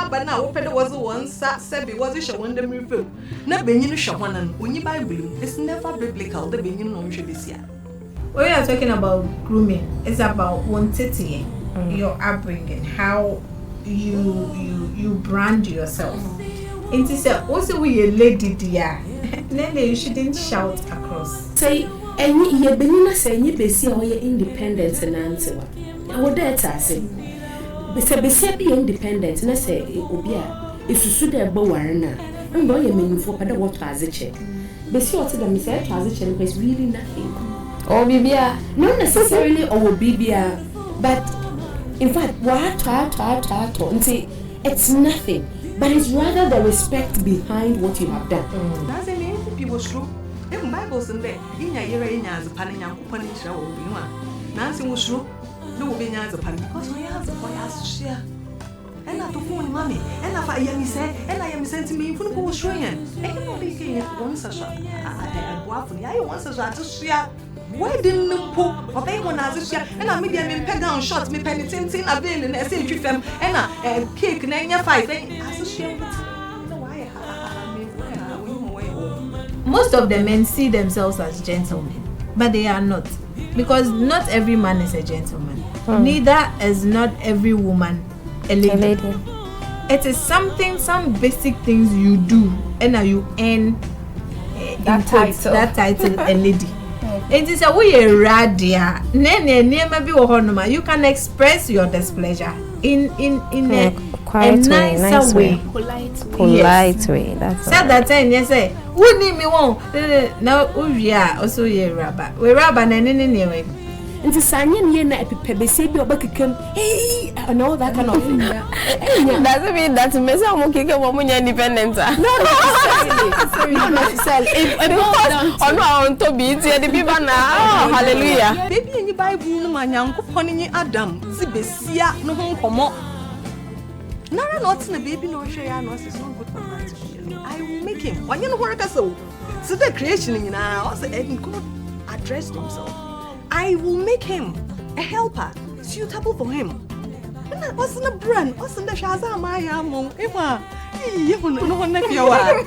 aba na wo pede was one sabi was show when them review na benyin hwe onyi Bible it's never biblical the benyin no hwe besia. When you are talking about grooming, it's about quantity, your upbringing, how you brand yourself. It is also we a lady dear. Then you shouldn't shout across. Say any ye benina say any besi or your independence and answer. I would dare to say. Besi be independent, and I say obia if you should have bowarna. I'm going to mean for other what has a check. Besi or to them say has a check is really nothing. Or bibia, not necessarily or bibia, but in fact, what it's nothing, but it's rather the respect behind what you have done. That's the name people true. Even Bibles in there, in your ear, as a panning and punish our woman. Nancy was true, no being as a pan because we have the boy as share. And I to phone mommy, and I am say, and I am sending me from the Australian. I cannot be king at once a shot. I once a shot to share. Why didn't you put or they want as a share? And I medium in pen down shots, me penitential, a veil in a century fem, and a cake, and a fight. As a share, most of the men see themselves as gentlemen, but they are not, because not every man is a gentleman. Neither is not every woman a lady. It is some basic things you do, and now you earn that title a lady. It is a way radia. You can express your displeasure in a quiet nice way. Polite way. That's said that time, yes, say, who need me won't? No, we are also a rabba. We rabba and anyway. And the Sanyan Yena Pebesi or Buckham, hey, and all that kind of thing. Doesn't mean that Miss Amoki a woman independent. No, to be the people now. Hallelujah. Baby, any Bible, my young pony Adam, Zibesia, no home come. Nara not in the baby, no share, no, it's not good for my. I will make him. Why you work so? So the creation in our house, and God addressed himself. I will make him a helper suitable for him. And that wasn't a brand, wasn't the Shazam, my among Emma. You no one if you are.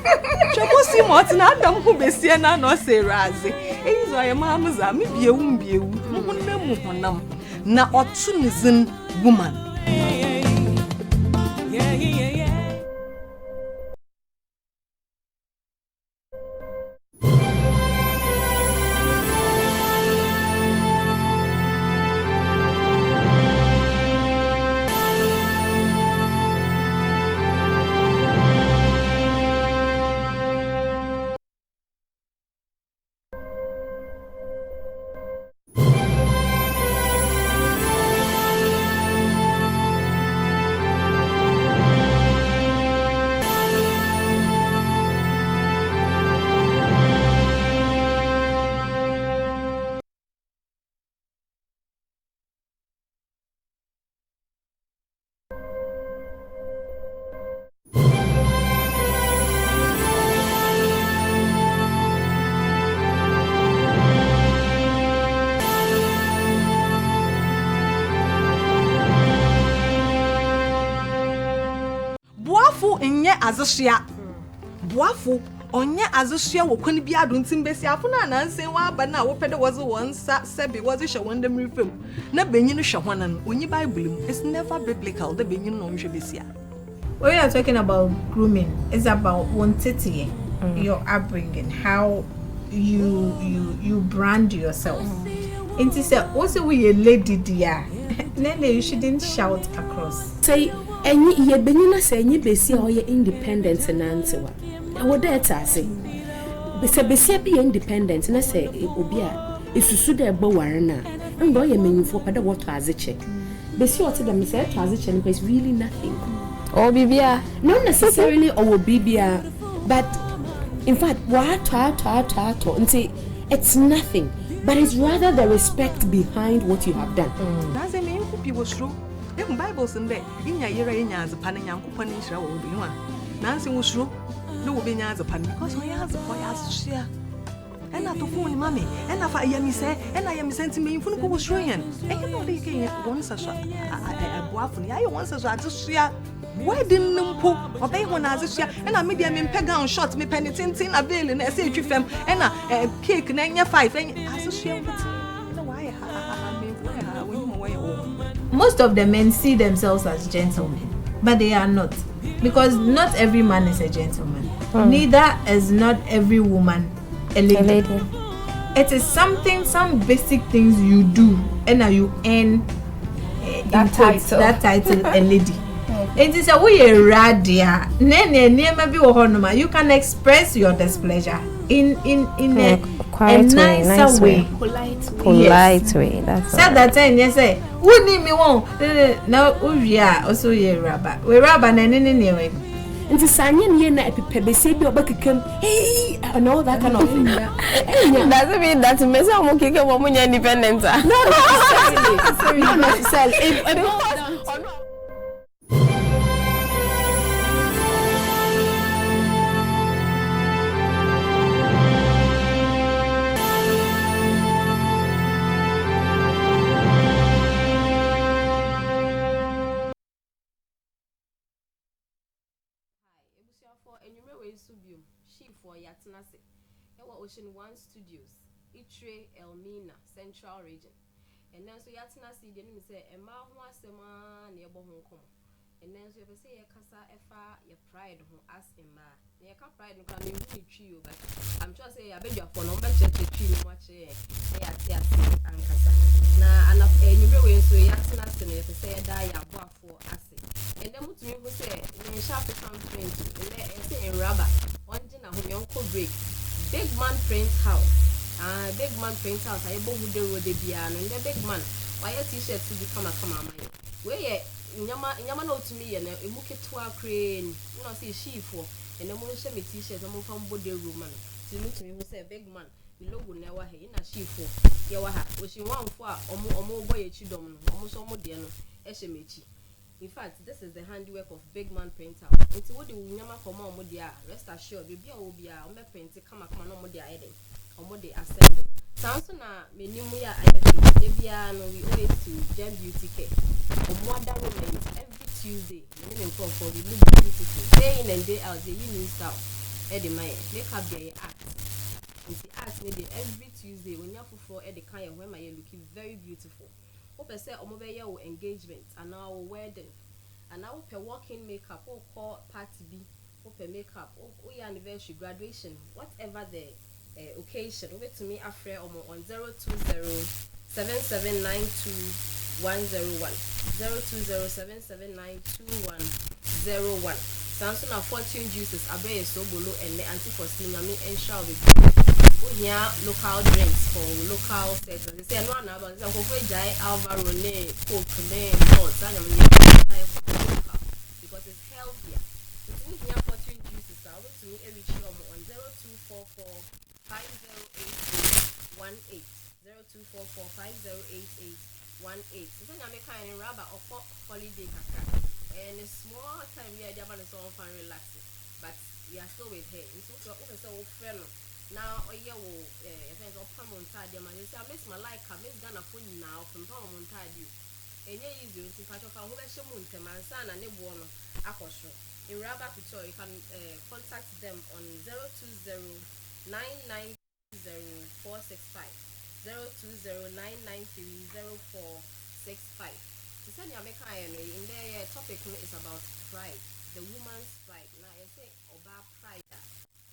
Chaposi Martin, I don't who be seen and not say Razzie. Is I mamma's a maybe a womb you. No, now or Tunisian woman. Azashia Boafu onya azashia wo kwani bia do ntim besi afuna na nsen wa aba na wo pede was one sabi was show when them review na benyin hwe honan onyi Bible it's never biblical the benyin no hwe besia. When you are talking about grooming, it's about quantity, your upbringing, how you brand yourself. It is also we a lady dear. Then you shouldn't shout across. Say any ye benina say any besi or your independence and answer. I would dare to say. Besi be independent and I say obia if you should have bowarna. I'm going to mean for other what has a check. Besi or to them say has a check is really nothing. Or bibia, not necessarily or bibia, but in fact what and say it's nothing. But it's rather the respect behind what you have done. That's the name people true. Even Bibles in there, in your ear, as a pan and young punish will be one. Nancy was true, no being as a pan because we have the boy as share. And I to phone mommy, and I am say, and I am sending me from the Australian. I cannot be king once a shot. I want a shot to share. wedding mpo obey ho na azehia na me dia me mpɛ gown short me penitintin na veil na say etwi fam na cake na nya 5 azehia mpo na why ha me when you why most of the men see themselves as gentlemen, but they are not, because not every man is a gentleman. Neither is not every woman a lady. It is some basic things you do, and now you earn that title a lady. It is a way radia. You can express your displeasure in a quiet way, nice way, polite way. That's said that time. Yes, say who need me one now. We are also ye rubber. We rubber and anyway. Nti sanyen ye na epepebese bi obakekam hey and all that kind of thing. Doesn't mean that me say omo keke mo nya independent. No necessarily. For Yatinase, Ocean One Studios, Itre, Elmina, Central Region. And then so Yatinase, the name say, a Mahua Sema near Bohonkom. And then so you say, a Casa Efa, your pride who ask him, near Cap Pride and coming to you, but I'm just saying, I beg your phone, but check the tree much yes, and Casa. Now, and you way so Yatinase, if you say, die, I bought for acid. And then what you say, when you sharp the campaign, and say, rubber. Break big man print house big man print house I able who dey road dey and the big man why t-shirt to become a where nyama no to me and e muke to a crane you know see she for and the mo share me t-shirt am from body room man to me say big man the logo na wa he na she for ye wa ha o she wan for omo boy chidom no omo so omo de no e she mechi. In fact, this is the handiwork of Big Man Print House. Until what the Unyama for more modia, rest assured, be a obia, or me print, come no modia edit, or more they assemble. Sansona, Menumuya, Ebia, no, we owe it to Gem Beauty Care. Or more remains every Tuesday, the name for we look beautiful. Day in and day out, the union style. Eddie Maya, make up their act. And she asked me every Tuesday when you're for Eddie Kaya, when my looking very beautiful. Hope I say omobeya engagement and our wedding and our walk-in makeup or call party B, hope makeup or your anniversary, graduation, whatever the occasion. Over to me after on 02077922101 02077922101. Samsung of Fortune Juices, Abe Sobolo and the Anti-Fostina and shall be here local drinks for local sets. They say no na about Alvaro ne Coke ne Port because it's healthier. So we here Fortune Juices are going to me every show on 0244508818 0244508818. So then I make kind of rubber or holiday kaka and a small time we are just so fun relaxing, but we are still with her. It's okay so fellow. Now, if I don't come on Tadia, I miss my like, I miss Ghana for now from Tom on Tadia. And you use the part of our Moonta, my son, and a born Akosho. In Rabba Kucho, you can contact them on 020-990-465. 020-993-0465. To send your in their topic is about pride, the woman's pride. Now, you say, Oba pride.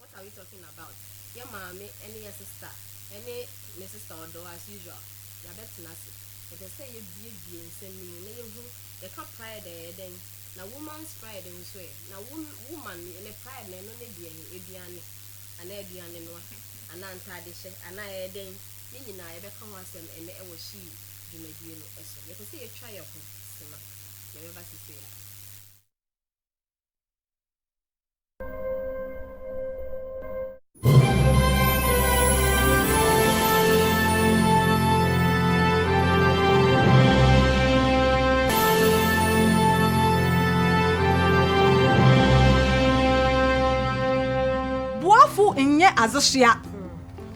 What are we talking about? Your mommy, any your sister, any my sister or daughter as usual. You bet nothing. If they say you be and send me, they can't pride then. Now woman's pride in swear. Now woman in a pride, no need be Ediane, an Ediane no, an anti-dish, and I then meaning I ever come once and it was she, you may be no essence. You can say a try of him, never to say that. Inye azashia.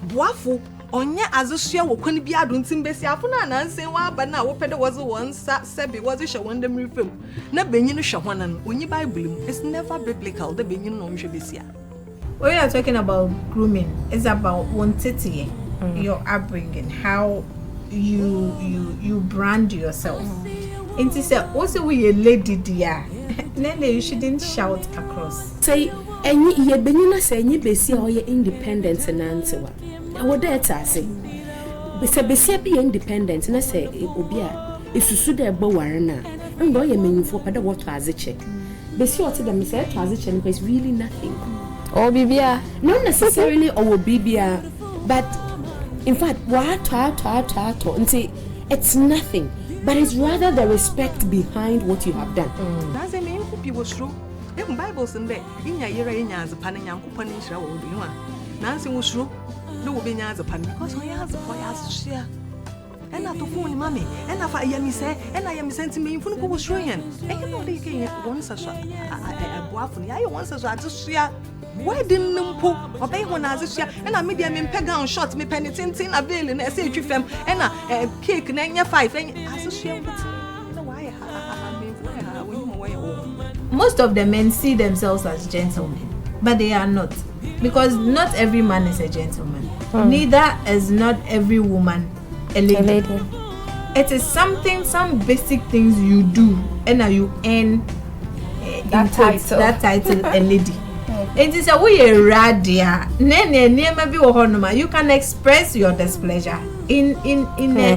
Boafo Onya azosua wo kwani bia do ntim besi afuna nansen wa aba na wo pede was one sebi was she wonder me film na benyi no hwe hwana no onyi bible mu it's never biblical the benyi no hwe besia. When you are talking about grooming, it's about quantity, your upbringing, how you brand yourself. And to say also we a lady dear, then you shouldn't shout across. Say any ye benina say any besi or ye independence and answer. What that I say. Besi be independent and I say obia if you should have bowarna and boy a menu for pada what as a check. Besi what them say transition is really nothing. Oh, Bibia. Not necessarily or Bibia, but in fact, what and say it's nothing, but it's rather the respect behind what you have done. That's a mean people true. Even Bibles in there, in your ear, in as a pan and young punish our old one. Nancy was true. No being as a pan because we has a boy has to share. And not to phone mommy, and if I am say, and I am sending me from who was showing. And you know, they can once a boyfriend, I once as I just share. Why didn't Numpo obey when I was here? And I made them in pegan shot me penitting a veil and I say to them and a cake and your 5 and associate with why Most of the men see themselves as gentlemen, but they are not. Because not every man is a gentleman. Neither is not every woman a lady. It is something, some basic things you do, and now you earn that title a lady. It is a way radia. You can express your displeasure in a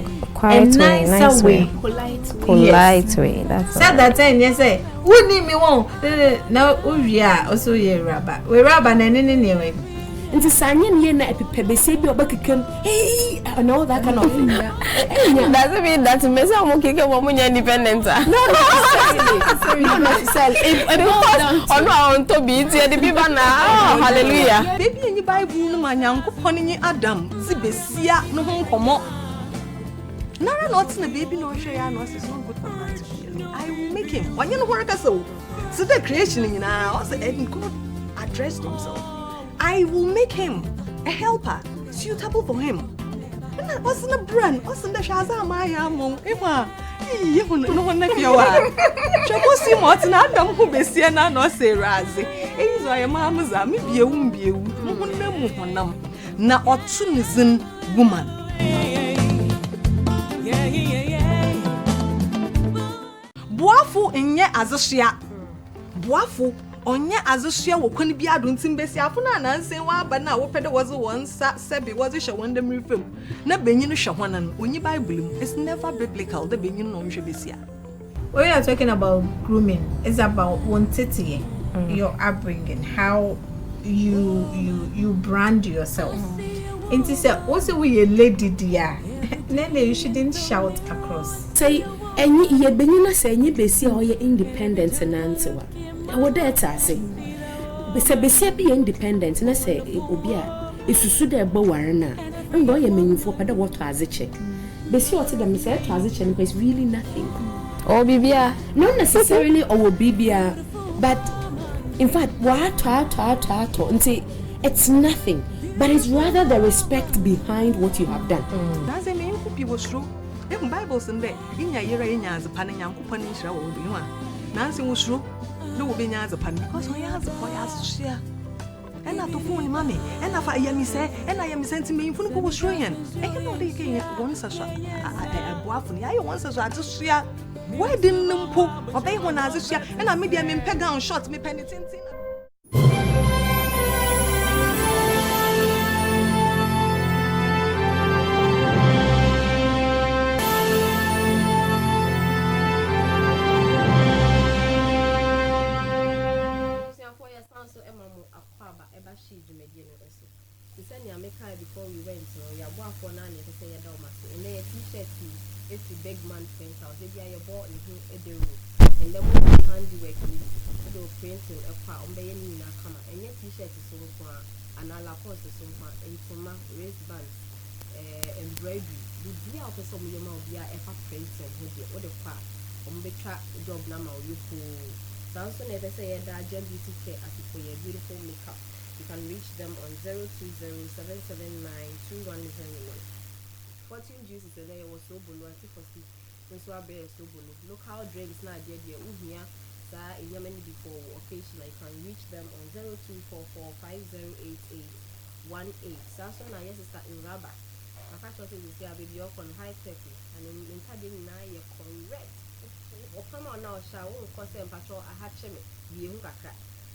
nicer way. Polite way. That's so that time you say, "Who need me won't?" Now we are also a rabba. We rabba and anyway. And the Sanyan Yena Pebesi or Buckham, hey, and all that kind of thing. Doesn't mean that Mesa won't kick a woman independent. No, to be the people now. Hallelujah. Baby, any Bible, my young pony Adam, Zibesia, no home come. Nara not in the baby, no share, no, is not good for that. I will make him. Why you know work so? So the creation in now, and God addressed himself. I will make him a helper suitable for him. And that wasn't a brand, wasn't the Shazam I am on Emma. You no one like your wife. Chaposi Martin Adam who be Siena no say Razi. Is I am Mamma, maybe a wombie, na opportunism woman. Boafu in ye as a shia. Boafu. Onya azosua wo kwani bia do ntim besi afuna nansen wa aba na wo pede was one sebi was she wonder me film na benyi no hwe hwana no onyi bible mu it's never biblical the benyi no hwe besia. When you are talking about grooming, it's about quantity, your upbringing, how you brand yourself. And to say also we a lady dear, then you shouldn't shout across. Say any ye benina say any besi or ye independence and answer. What that I say. Besi be independent and I say obia if you should have bowarna and boy a menu for pada what as a check. Besi what them say transition is really nothing. Oh Bibia. Not necessarily or Bibia, but in fact what and say it's nothing, but it's rather the respect behind what you have done. That's a mean people true. Even Bibles in there, in your ear, in as a pan and young punish our old one. Nancy was true. No being as a pan because we has a boy has to share. And not to phone mommy, and if I am say, and I am sending me from who was showing. And you know they can once a boyfriend, I once as I just share. Why didn't Numpo obey when I was share? And I made them in pegan shot me penitent. Before we went, so your boy for nanny to say a dog, and then a t-shirt is the big man friends house. They are your boy in the room, and then we handiwork do printing a part on the camera, and your t-shirt is so far, and all our course is so far, and some wristbands, embroidery. The dear of some of your mouth, we are ever printing what the part on the track job number you for. Samson never say that gem beauty care as for your beautiful makeup. You can reach them on 020-779-2101. Fortune juice is a layer was so below antiphosphate. Local drinks now dear Uhia in Yemeni before occasionally you can reach them on 0244-508818. Samsung now yes is that in rubber. My pastor says they are baby up on high tech and in Tadin now you're correct. Come on now, shall we cause them patrol a hatcheme, be a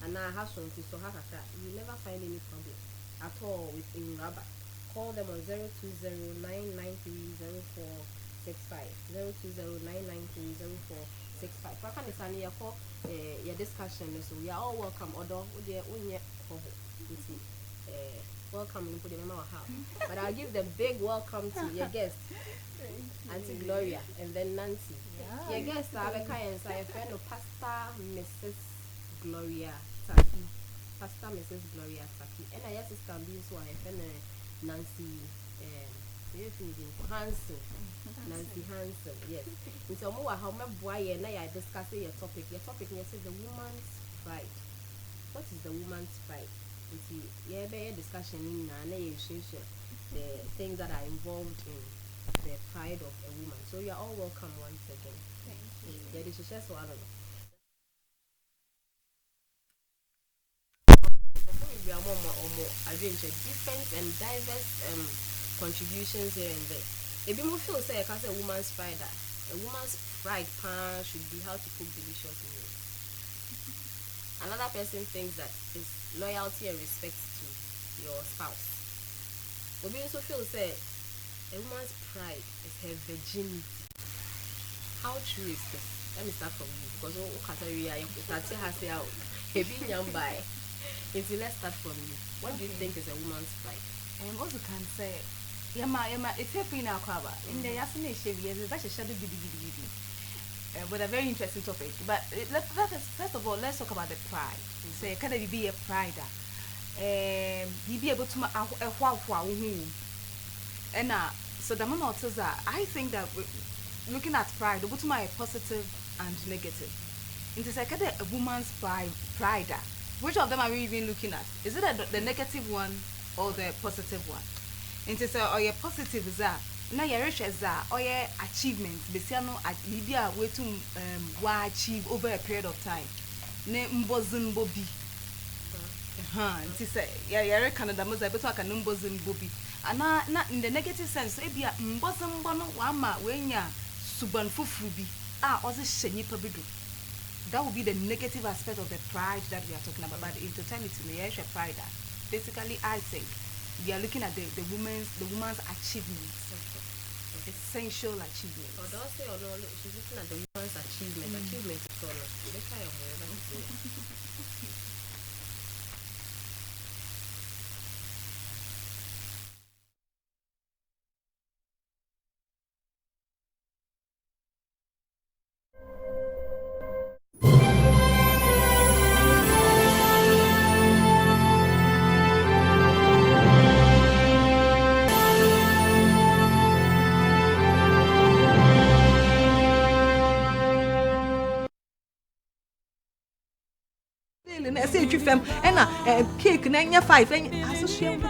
and now have some to have a crack. You never find any problem at all with in rubber. Call them on 020-993-0465. 020-993-0465. What can you say for your discussion? So we are all welcome. Although we are welcome in put them in our house. But I'll give them big welcome to your guest, Auntie Gloria, and then Nancy. Your guest, Rebecca, and a friend of Pastor Mrs. Gloria Taki. Pastor Mrs. Gloria Taki. And I just can be so I friend Nancy. Hansen. Nancy Hansen, yes. And so more how my boy and I discussing your topic. Your topic is the woman's pride. What is the woman's pride? You see, yeah, be a discussion in the things that are involved in the pride of a woman. So you are all welcome once again. Thank you. Yeah, this is just one of them. We are more different and diverse contributions here and there. If you feel say I can say a woman's pride should be how to cook delicious meals. Another person thinks that is loyalty and respect to your spouse. But you also feel say a woman's pride is her virginity. How true is this? Let me start from you because let's start from you. What do you think is a woman's pride? Also can say it's a in our cover. In the Yasine Chevy, that's a shadow but a very interesting topic. But first of all, let's talk about the pride. Say, can you be a prider? You be able to and so the moment says that I think that looking at pride, the bottom are positive and negative. It's like a woman's pride. Which of them are we even looking at? Is it the negative one or the positive one? And to say, or your positive is that now your rich is that or your achievements, Besiano at Libya way to achieve over a period of time. Ne mbozin bobi. And to say, yeah, Canada most able to a numbozin bobi. And not in the negative sense, maybe a mbozin bono wama when ya suban fufubi. Also shenyi pabidu. That would be the negative aspect of the pride that we are talking about. But in totality, the pride. Basically, I think we are looking at the woman's achievements, essential achievements. Or don't say, oh no, she's looking at the woman's achievement. Achievement is all. Let's try I say you fam and cake and 5 and associate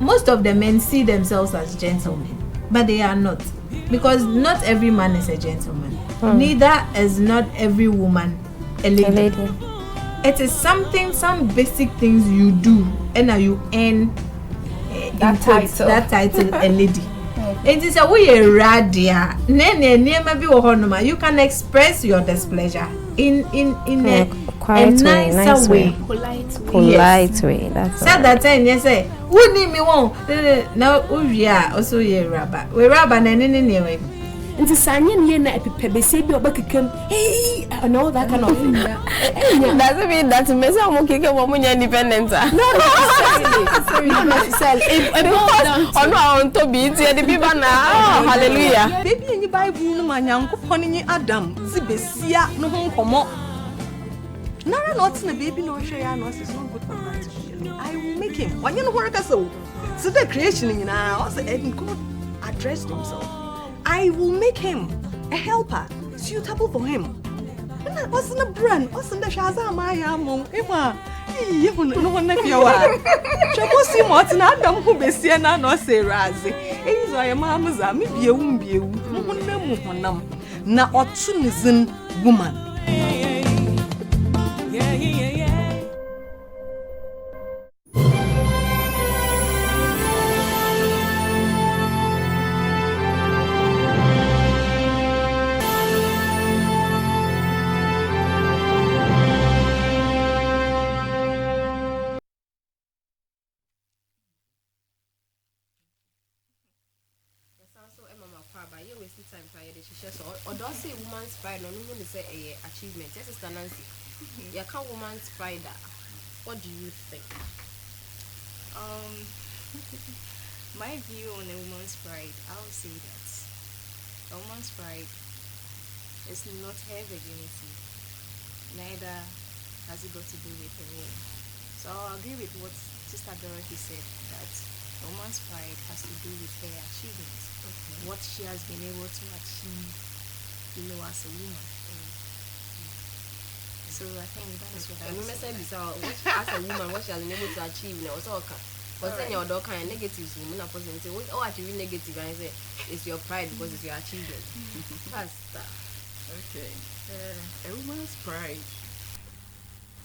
Most of the men see themselves as gentlemen, but they are not, because not every man is a gentleman. Neither is not every woman a lady. It is some basic things you do, and now you earn that title a lady. It is a way radia. You can express your displeasure in a quiet nicer way. Polite way. That's so that time you say, "Wouldn't me won't?" Now we are also a rubber. We rubber and anyway. And the Sanyan Yena Pebesi Beckham, hey, and all that kind of thing. Doesn't mean that Mesa will kick a woman independent. No, to be the people now. Hallelujah. Baby, in the Bible, my young pony Adam, Zibesia, no home come. Nara not in a baby, no share, no, is not good for I will make him. When you work as so the creation in our house, and God addressed himself. I will make him a helper suitable for him. Na what's na brand? What's na shaza ma ya mom? Ema. Yi hu no wona fie wa. Chemosi mot na Adam hu besie na no se raze. Eyi zo ya ma amza me biewu biewu. Mu honam na otu nizin woman. Woman's pride, no one is a achievement. Yes, Sister Nancy. You can't woman's pride. What do you think? My view on a woman's pride, I would say that a woman's pride is not her virginity. Neither has it got to do with her name. So I agree with what Sister Dorothy said, that a woman's pride has to do with her achievements, what she has been able to achieve, as a woman. So I think that is what I would say. As a woman, what she has been able to achieve, but then your dog kind of negatives, women are positive. Say, oh, actually negative, and say it's your pride because it's your achievement. Pastor. Okay. A woman's pride.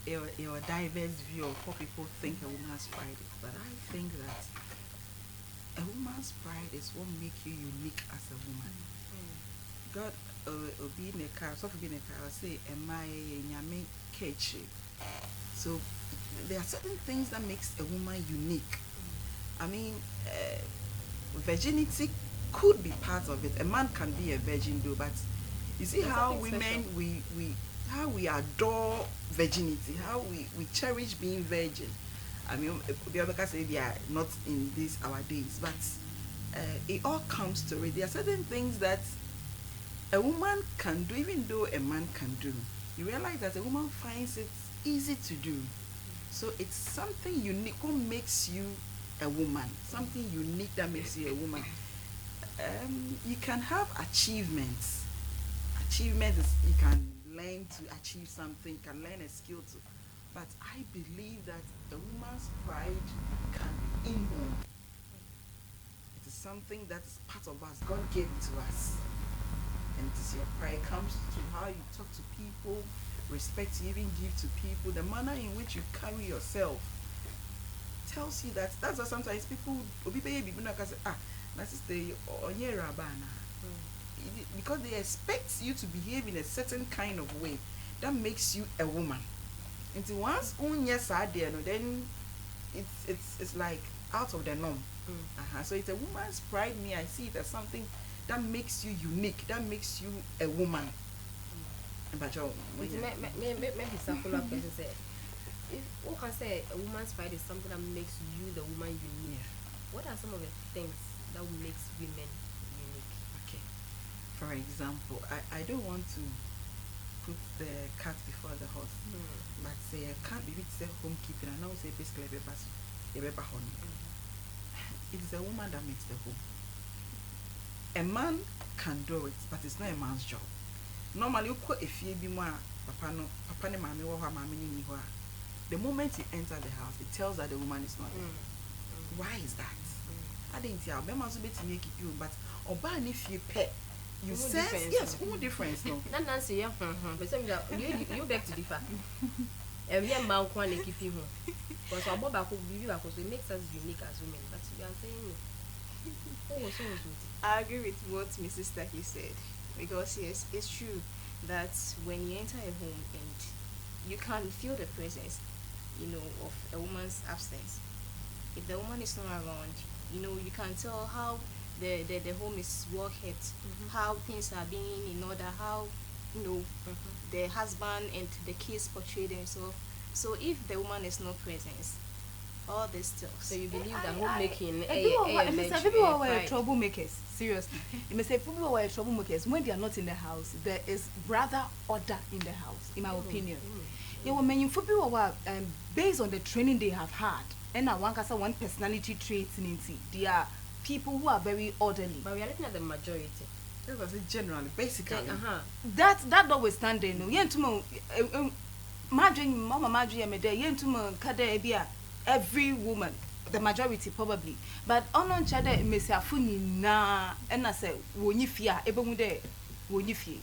Your diverse view of what people think a woman's pride is, but I think that a woman's pride is what makes you unique as a woman. God be in a car, so be in a car, say, am I nyame kechi? So there are certain things that makes a woman unique. I mean, virginity could be part of it. A man can be a virgin though, but you see how women how we adore virginity, how we cherish being virgin. I mean, because they are not in these our days, but it all comes to it. There are certain things that a woman can do, even though a man can do. You realize that a woman finds it easy to do. So it's something unique. What makes you a woman? Something unique that makes you a woman. You can have achievements. Achievement is you can learn to achieve something, you can learn a skill to. But I believe that a woman's pride can be inborn. It is something that is part of us. God gave it to us. And it is your pride. It comes to how you talk to people, respect you even give to people, the manner in which you carry yourself tells you that. That's why sometimes people because they expect you to behave in a certain kind of way that makes you a woman. And once then it's like out of the norm. So it's a woman's pride. Me, I see it as something that makes you unique, that makes you a woman. But maybe some follow-up question say, if one can say a woman's pride is something that makes you the woman unique, what are some of the things that makes women unique? Okay. For example, I don't want to put the cat before the horse, but say a cat be say homekeeping, and now say basically it is a woman that makes the home. A man can do it, but it's not a man's job. Normally, if you be more papa ne mami wo ha mami ni ho. The moment you enter the house, it tells that the woman is not there. Why is that? I didn't tell. Be man so beti make you, but oba ni fie pet. You sense yes, what difference no? Na Nancy ya but some you beg to differ. Every man can keep you home. Because our Boba could be you because it makes us unique as women. But you are saying I agree with what Mrs. Taki said, because yes, it's true that when you enter a home and you can feel the presence, of a woman's absence. If the woman is not around, you can tell how the home is well kept, how things are being in order, how the husband and the kids portray themselves. So if the woman is not present, all this stuff. So you believe that homemaking people are troublemakers. Seriously. You may say people are troublemakers when they are not in the house. There is brother order in the house, in my opinion. Yeah, well, many people are based on the training they have had, and now one personality traits in it. They are people who are very orderly. But we are looking at the majority. That's what I say generally, basically. That notwithstanding, no, yentuma madwin mama madwin me there yentuma kada bia every woman, the majority probably, but onon chade mesiafo nyina na say wonyi fie a ebemu de wonyi fie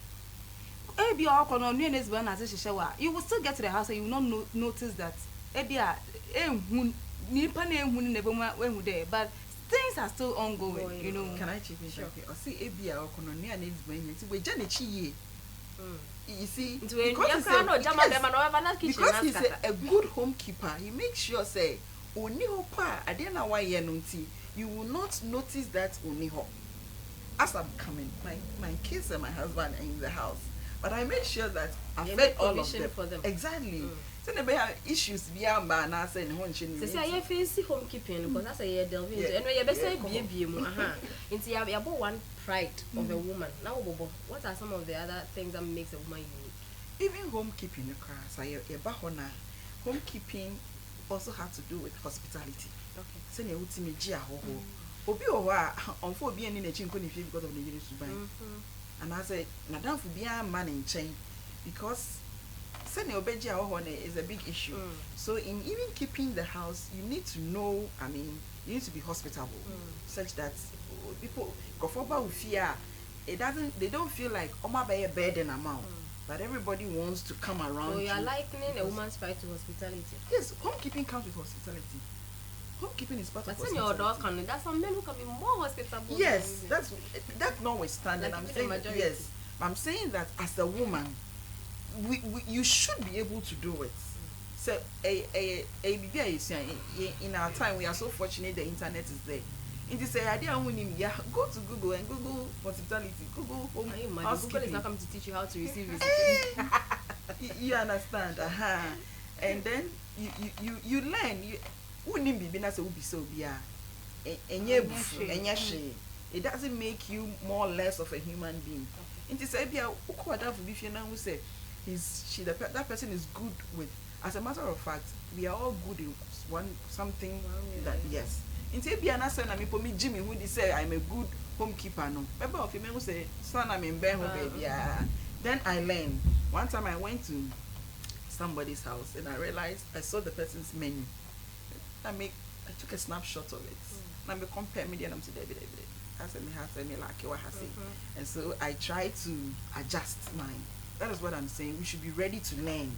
ebia okono no enes ba na se wa you will still get to the house and you will not notice that ebia ehun nipa na ehun na ebemu ehun there, but things are still ongoing, you know. Can I chip in? Sure. Or see ebia okono no enes ba yin ti we jane chi ye. You see, because he's a good homekeeper, he makes sure say oni ho pa ade na wa ye no nti you will not notice that oni ho. As I'm coming, my kids and my husband are in the house, but I make sure that I fed all of them. For them. Exactly. So they may have issues beyond man and say no one should. So say you fancy homekeeping because that's a year delving into. And when you be say be mu into you have one pride of a woman. Now what are some of the other things that makes a woman unique? Even homekeeping, homekeeping also has to do with hospitality. Okay. So you uti meji ahoho. Obi owa onfo obi eni na chi nko ni fie because of the yiri suban. And I say madam fu bia man in chain because send your beji ahoho is a big issue. So in even keeping the house, you need to know, I mean, you need to be hospitable such that people go for fear. They don't feel like oma be a burden amount. But everybody wants to come around. So you are likening a woman's fight to hospitality. Yes, homekeeping comes with hospitality. Homekeeping is part of hospitality. But your dog there's some men who can be more hospitable. Yes, that's notwithstanding. Like I'm saying yes. I'm saying that as a woman, you should be able to do it. So in our time we are so fortunate the internet is there. It is a idea go to Google and Google hospitality, Google home housekeeping. Google is not coming to teach you how to receive visitors. You understand? And then you learn. It doesn't make you more or less of a human being. It is that person is good with. As a matter of fact, we are all good in something that yes. Inti bia na say na me po me Jimmy who dey say I'm a good homekeeper no. Remember of me who say son I'm in bed baby. Then I learned. One time I went to somebody's house and I realized I saw the person's menu. I took a snapshot of it. And I compare me and I'm to David. I said me has me like what has it. And so I try to adjust mine. That is what I'm saying. We should be ready to learn.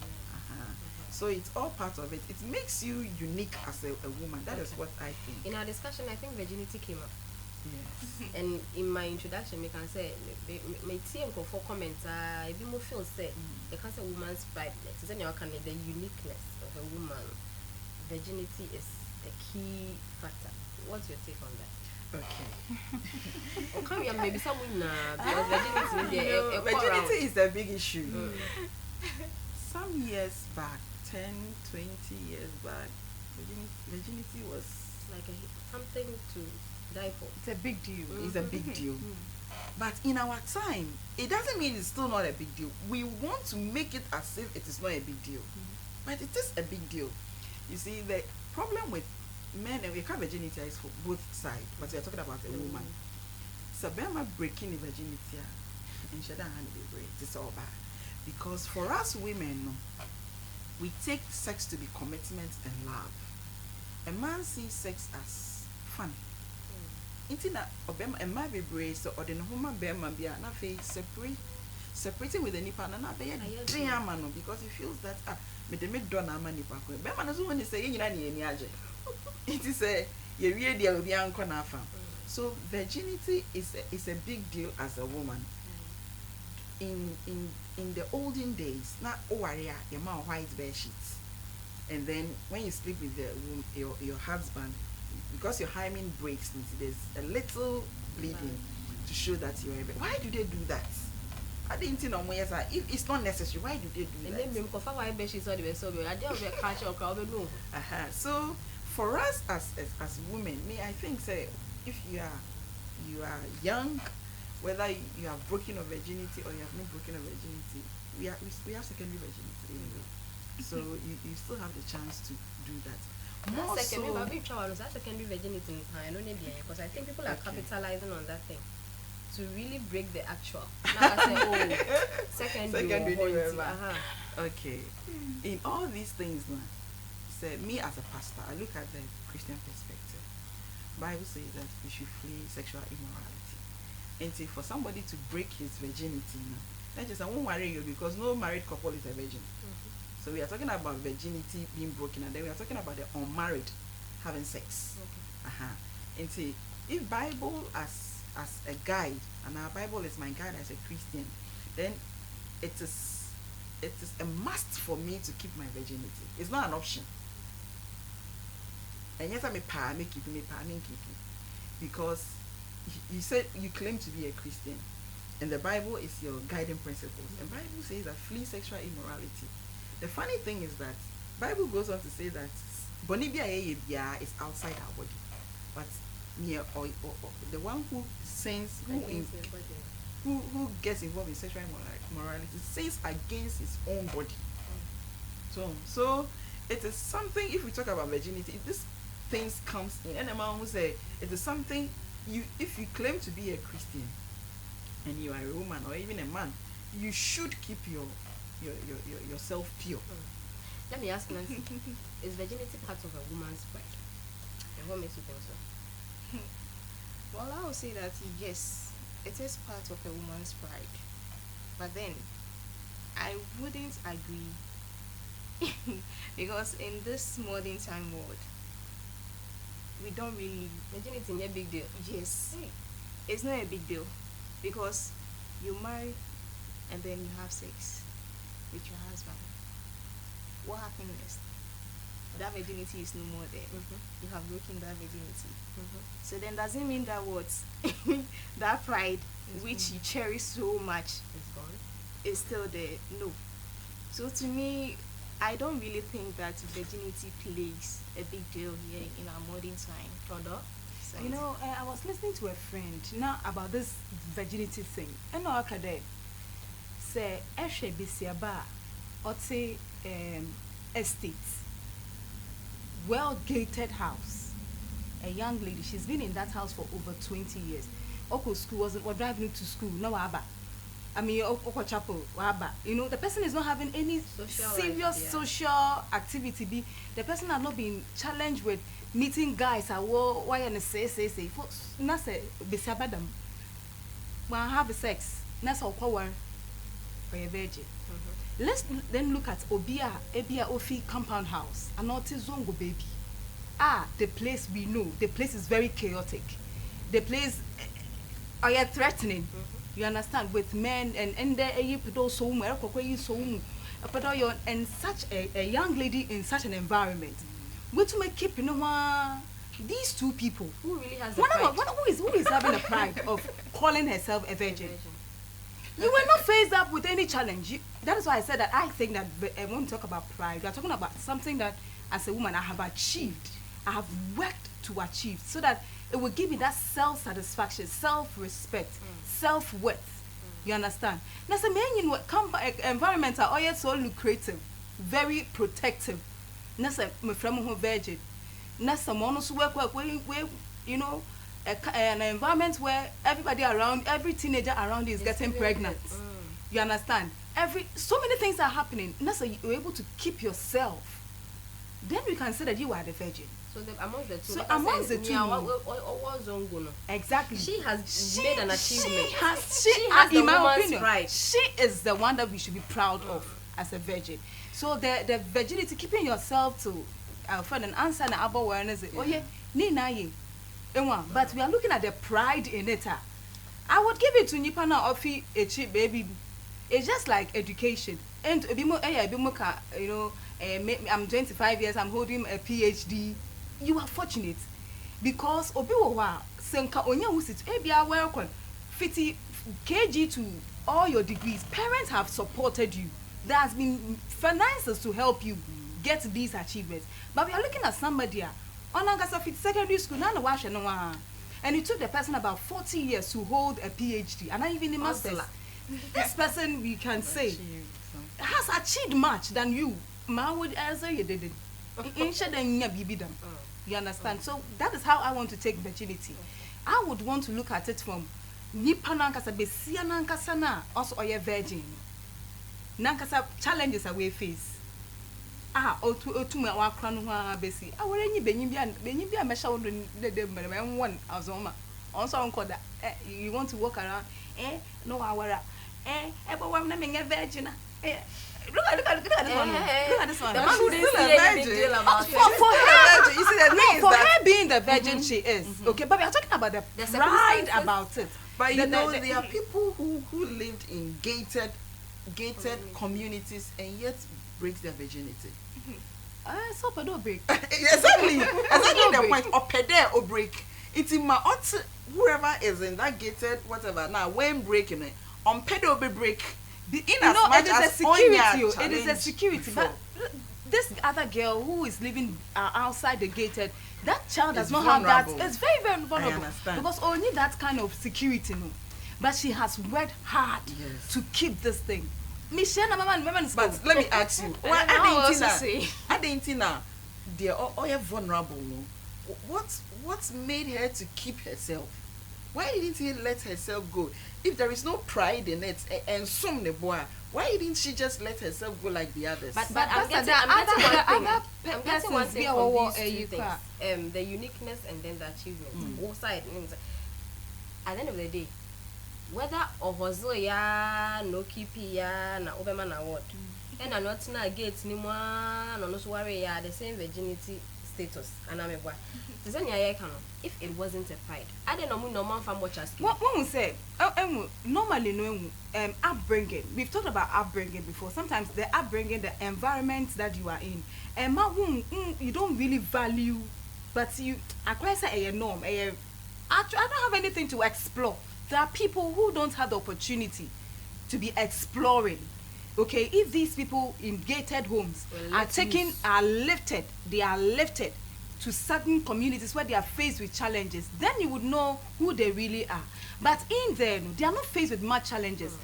So it's all part of it. It makes you unique as a woman. That is what I think. In our discussion, I think virginity came up. Yes. And in my introduction, we can say, my team for comments, if you feel say, they can say woman's pride. So then you can the uniqueness of a woman. Virginity is the key factor. What's your take on that? Okay. Okay, maybe someone because virginity is a big issue. Some years back, 10, 20 years back, virginity was like something to die for. It's a big deal. It's a big deal. But in our time, it doesn't mean it's still not a big deal. We want to make it as if it is not a big deal. But it is a big deal. You see, the problem with men, and we can't virginity is for both sides, but we are talking about a woman. So, Bema breaking the virginity and she doesn't hand it break. It's all bad. Because for us women, we take sex to be commitment and love. A man sees sex as fun. Intina obema a man be brave so or the woman bema be na fe separating with the nipa na be drama no because he feels that me de me do na ma nipa ko bema na so when say nyina ne ani age. It is a ye wie dia obi anko na afa. So virginity is a big deal as a woman. In the olden days, not warrior, your man white bed sheets, and then when you sleep with your husband, because your hymen breaks, there's a little bleeding to show that you're a bed. Why do they do that? I didn't know if it's not necessary. Why do they do that? So for us as women, I think say if you are young. Whether you have broken a virginity or you have not broken a virginity, we have secondary virginity anyway. So you still have the chance to do that. More secondary virginity, because I think people are capitalizing on that thing. to really break the actual. Now I say, oh, secondary remember. uh-huh. Okay. In all these things now, say me as a pastor, I look at the Christian perspective. Bible says that we should flee sexual immorality. And see, for somebody to break his virginity now, not just I won't marry you because no married couple is a virgin. So we are talking about virginity being broken, and then we are talking about the unmarried having sex. And see, if Bible as a guide, and our Bible is my guide as a Christian, then it is a must for me to keep my virginity. It's not an option. And yes, I'm a pa, me keep me pa, me keep it. Because you said you claim to be a Christian, and the Bible is your guiding principles. And Bible says that flee sexual immorality. The funny thing is that Bible goes on to say that bonibia is outside our body, but near or the one who sins who gets involved in sexual immorality sins against his own body. So it is something. If we talk about virginity, this things comes in. And a man who say it is something if you claim to be a Christian and you are a woman or even a man, you should keep yourself pure. Let me ask Nancy, is virginity part of a woman's pride? And what makes you think so? Well, I would say that yes, it is part of a woman's pride. But then, I wouldn't agree. Because in this modern time world, we don't really... Virginity is a big deal. Yes. It's not a big deal. Because you marry and then you have sex with your husband. What happens next? That virginity is no more there. You have broken that virginity. So then does it mean that what that pride which you cherish so much is still there? No. So to me, I don't really think that virginity plays a big deal here in our modern time. So You know, I was listening to a friend now about this virginity thing. And no akade say ehwe bisiaba ote estate, well gated house. A young lady, she's been in that house for over 20 years. Oko school wasn't driving to school, no aba. I mean, Oko chapel, waba. You know, the person is not having any social activity. The person has not been challenged with meeting guys. Why and say. For nase besabadam. When I have sex, nase power for a virgin. Let's then look at Ebia Ofi compound house, an Zongo baby. The place we know, the place is very chaotic. The place are threatening. You understand, with men and such a young lady in such an environment. What to make keep these two people who really has a pride? Who is having a pride of calling herself a virgin? You were not faced up with any challenge. That is why I said that I think that when we talk about pride, we are talking about something that as a woman I have achieved. I have worked to achieve so that it will give me that self-satisfaction, self-respect, self-worth. You understand? Now, some environments are always so lucrative, very protective. Now, my friend who virgin. Now, someone who work where you know, an environment where everybody around, every teenager around you is getting pregnant. You understand? So many things are happening. Now, so you're able to keep yourself. Then we can say that you are the virgin. So amongst the two. So amongst the two. Exactly. She has made an achievement. She has in my opinion, pride. She is the one that we should be proud of as a virgin. So the virginity, keeping yourself to friend and answer and about awareness. Oh yeah, but we are looking at the pride in it. I would give it to Nipana Ofi a cheap baby. It's just like education. And you know, I'm 25 years, I'm holding a PhD. You are fortunate because Obiwa Senka Onya Wusit Ebia welcome 50 kg to all your degrees. Parents have supported you. There has been finances to help you get these achievements. But we are looking at somebody on Angasa Fit secondary school, and it took the person about 40 years to hold a PhD and not even a master's. This person, we can say, has achieved much than you. Ma would answer you didn't. You understand? So that is how I want to take virginity. I would want to look at it from nipa nankasa besia nankasa na also oye virgin nankasa challenges a we face otu ma wakra no ho besi awore nyi benyi bia mesha wo de mbere me won azoma also onkoda you want to walk around no awara ebo wam na menye virgin look at this one. Look at this one. The man who didn't see any big deal about it. For her, you see the thing is for that her being the virgin she is. Okay, but we are talking about the pride circumstances. about it. But you know, there are people who lived in gated communities and yet break their virginity. So pedo break. Exactly the point. Or pede or break. It's in my whoever is in that gated whatever. Now when breaking it, on pedo be break. In as much it is as a security. Onya It is a security. before. But this other girl who is living outside the gated, that child does It's not have vulnerable. that. It's very, very vulnerable. understand. Because only that kind of security, no. But she has worked hard Yes. to keep this thing. Michelle, mama, But let me ask you, why I will also I say. didn't know they are all vulnerable. No, what made her to keep herself? Why didn't she let herself go? If there is no pride in it, and some the boy, why didn't she just let herself go like the others? But But I'm that's getting one thing. I'm getting persons one thing be from our these two you things. The uniqueness and then the achievement. Both sides. At the end of the day, whether ohozo ya no kipi ya na obema na what, and I'm not na gate ni mwa no so worry ya the same virginity status. And I'm a boy. If it wasn't a pride, I don't know normal from what just. What we say, normally no upbringing. We've talked about upbringing before. Sometimes the upbringing, the environment that you are in, and you don't really value, but I quite say a norm. I don't have anything to explore. There are people who don't have the opportunity to be exploring. Okay, if these people in gated homes are lifted, they are lifted to certain communities where they are faced with challenges, then you would know who they really are. But in there, they are not faced with much challenges.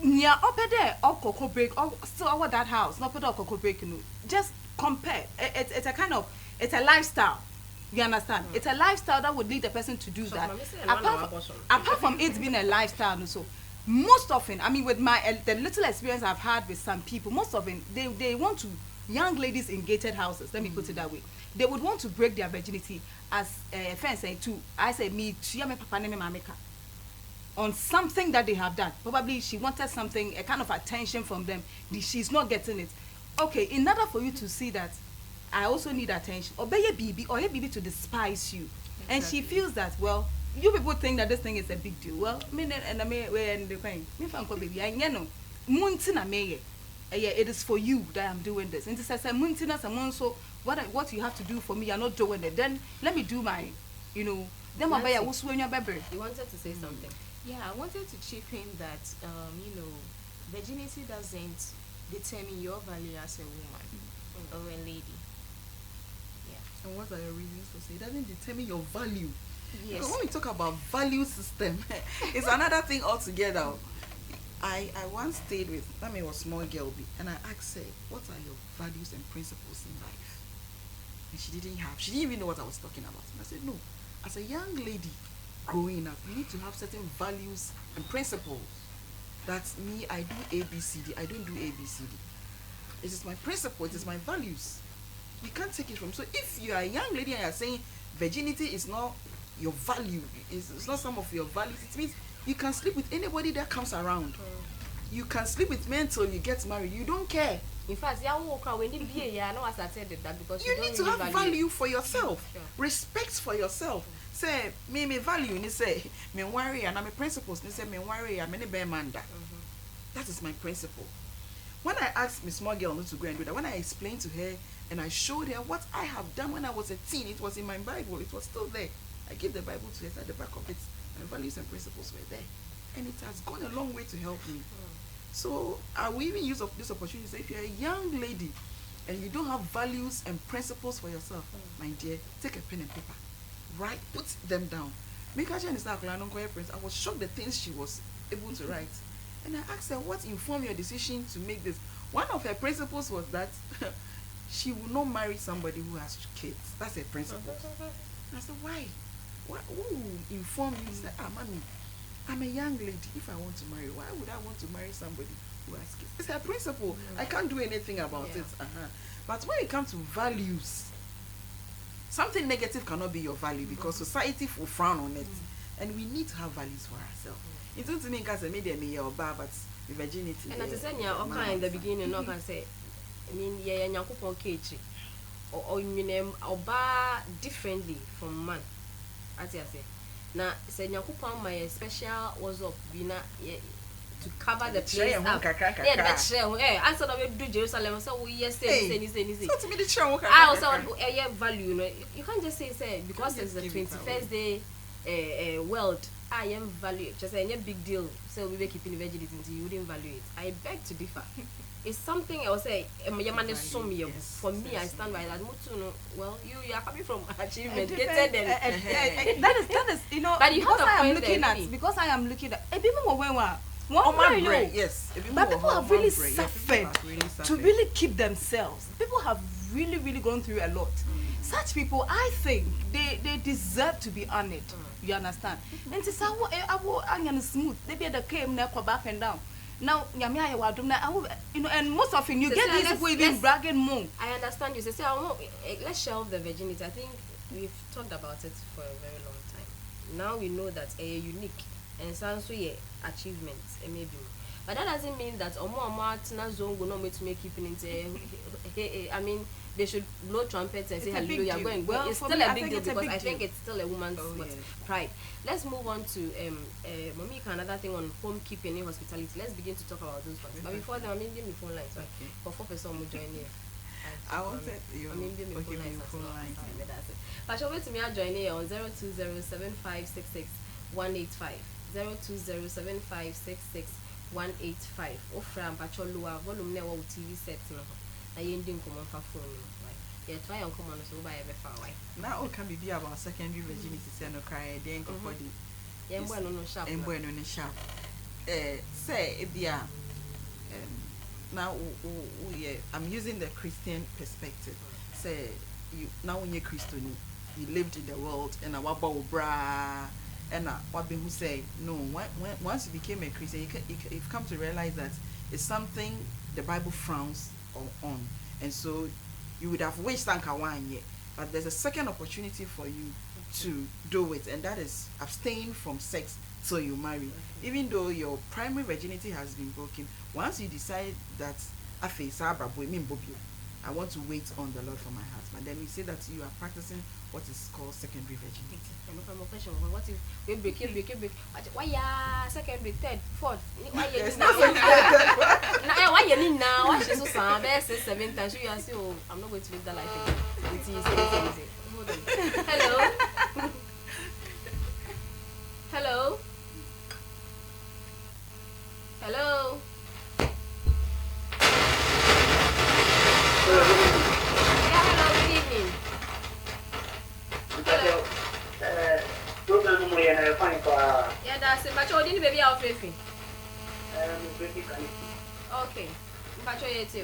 Near up there, or cocoa break, or still over that house, not put up cocoa break, just compare. It's a kind of, it's a lifestyle. You understand? It's a lifestyle that would lead the person to do that. Apart from it being a lifestyle, so most often, I mean, with the little experience I've had with some people, most often they want to, young ladies in gated houses, let me put it that way, they would want to break their virginity as a friend saying to, I say me, on something that they have done. Probably she wanted something, a kind of attention from them. She's not getting it. Okay, in order for you to see that, I also need attention. Or your baby to despise you. Exactly. And she feels that, well, you people think that this thing is a big deal. Well, it is for you that I'm doing this. And this so what you have to do for me, you're not doing it. Then let me do my, then you wanted to say something. Yeah, I wanted to chip in that, virginity doesn't determine your value as a woman or a lady. Yeah. And what are your reasons to say? It doesn't determine your value. Yes. Because when we talk about value system, it's another thing altogether. I once stayed with, it was small girl, and I asked her, what are your values and principles in life? And she didn't even know what I was talking about. And I said, no, as a young lady growing up, you need to have certain values and principles. That's me, I do ABCD, I don't do ABCD. It is my principle, it is my values. You can't take it from. So if you are a young lady and you are saying virginity is not your value, it's not some of your values, it means you can sleep with anybody that comes around. You can sleep with men till you get married. You don't care. In fact, we need to be I know as I said that because you need to have value for yourself, sure. Respect for yourself. Say me value, ni say me worry and my principles. Ni say me worry and me be manda. That is my principle. When I asked Miss Small Girl not to go and do that, when I explained to her and I showed her what I have done when I was a teen, it was in my Bible. It was still there. I gave the Bible to her at the back of it. My values and principles were there, and it has gone a long way to help me. So I will even use this opportunity to say, if you're a young lady and you don't have values and principles for yourself, my dear, take a pen and paper, write, put them down. Make her understand. I was shocked the things she was able to write, and I asked her, what informed your decision to make this? One of her principles was that she will not marry somebody who has kids. That's her principle. And I said, why? Who informed you? She said, mommy, I'm a young lady. If I want to marry, why would I want to marry somebody who has kids? It's her principle. I can't do anything about it. But when it comes to values, something negative cannot be your value because society will frown on it. And we need to have values for ourselves. It doesn't mean because I made me or bad, but virginity. And as I said, okay, in the beginning, no can say, I mean, yeah, you could cage or you name or bar differently from man. As I say, now, say, you could my special was up, to cover the place up. Yeah, that's true. I saw them do Jerusalem, so we say. So to me, the show. I also value, you know. You can't just say because it's the 21st day world. I am value. Just a big deal. So we were keeping virginity until you wouldn't value it. I beg to differ. It's something I will say. For me, I stand by that. Well, you are coming from achievement. That is, you know. But you because have I am point looking there, at really. because I am looking at people more Yes. but people have really suffered to really keep themselves. People have really gone through a lot. Such people, I think, they deserve to be honored. You understand? And to say, I will smooth. They be the came neck back and down. Now, you know, and most often you get these people even bragging more. I understand you. Say, let's shelve the virginity. I think we've talked about it for a very long time. Now we know that a unique and sounds so achievements, maybe. But that doesn't mean that zone will not make keeping into. I mean, they should blow trumpets and say hallelujah. Well, it's still a big deal because I think it's still a woman's pride. Let's move on to Momika, another thing on homekeeping and hospitality. Let's begin to talk about those ones. But before then, I'm in the phone line. Sorry, for 4 person will join here. I wanted you. I'm in the phone line. But you'll wait to me. I'll join here on 0207566 0207566 Ofra Mpacholua volume never TV set no. Na yending common for phone right. Yeah, try on common so by every far away. Now all can be about secondary virginity say no cry then go for the. Yeah, no sharp. Embo no sharp. Say ebia now I'm using the Christian perspective. Say you now when you're Christian you lived in the world and our bra and what who say no once you became a Christian you've come to realize that it's something the Bible frowns on and so you would have wished but there's a second opportunity for you to do it, and that is abstain from sex till you marry. Even though your primary virginity has been broken, once you decide that I want to wait on the Lord for my husband, then we say that you are practicing what is called secondary virginity. What if we break? Why secondary, third, fourth? Why you need now? Why she's so sad? Best 7 times. You say, oh, I'm not going to live that life again. It's easy. Hold on. Hello. Hello. Hello. Yeah, that's it. But you didn't baby out with me. Okay. But you too.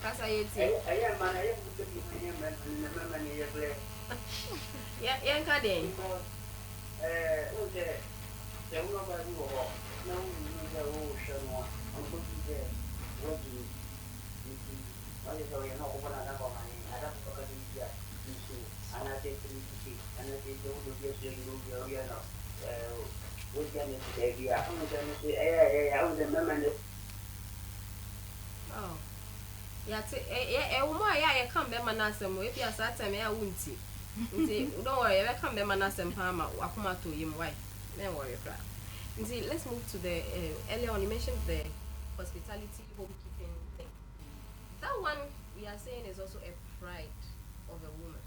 That's how you too. Yeah, can they? Oh. Yeah, woman, I can't be manasem. If you are certain, I won't see. Don't worry, I can't be manasem Palmer. Wakuma to him, why? Don't worry, let's move to the earlier on. You mentioned the hospitality, homekeeping thing. That one we are saying is also a pride of a woman.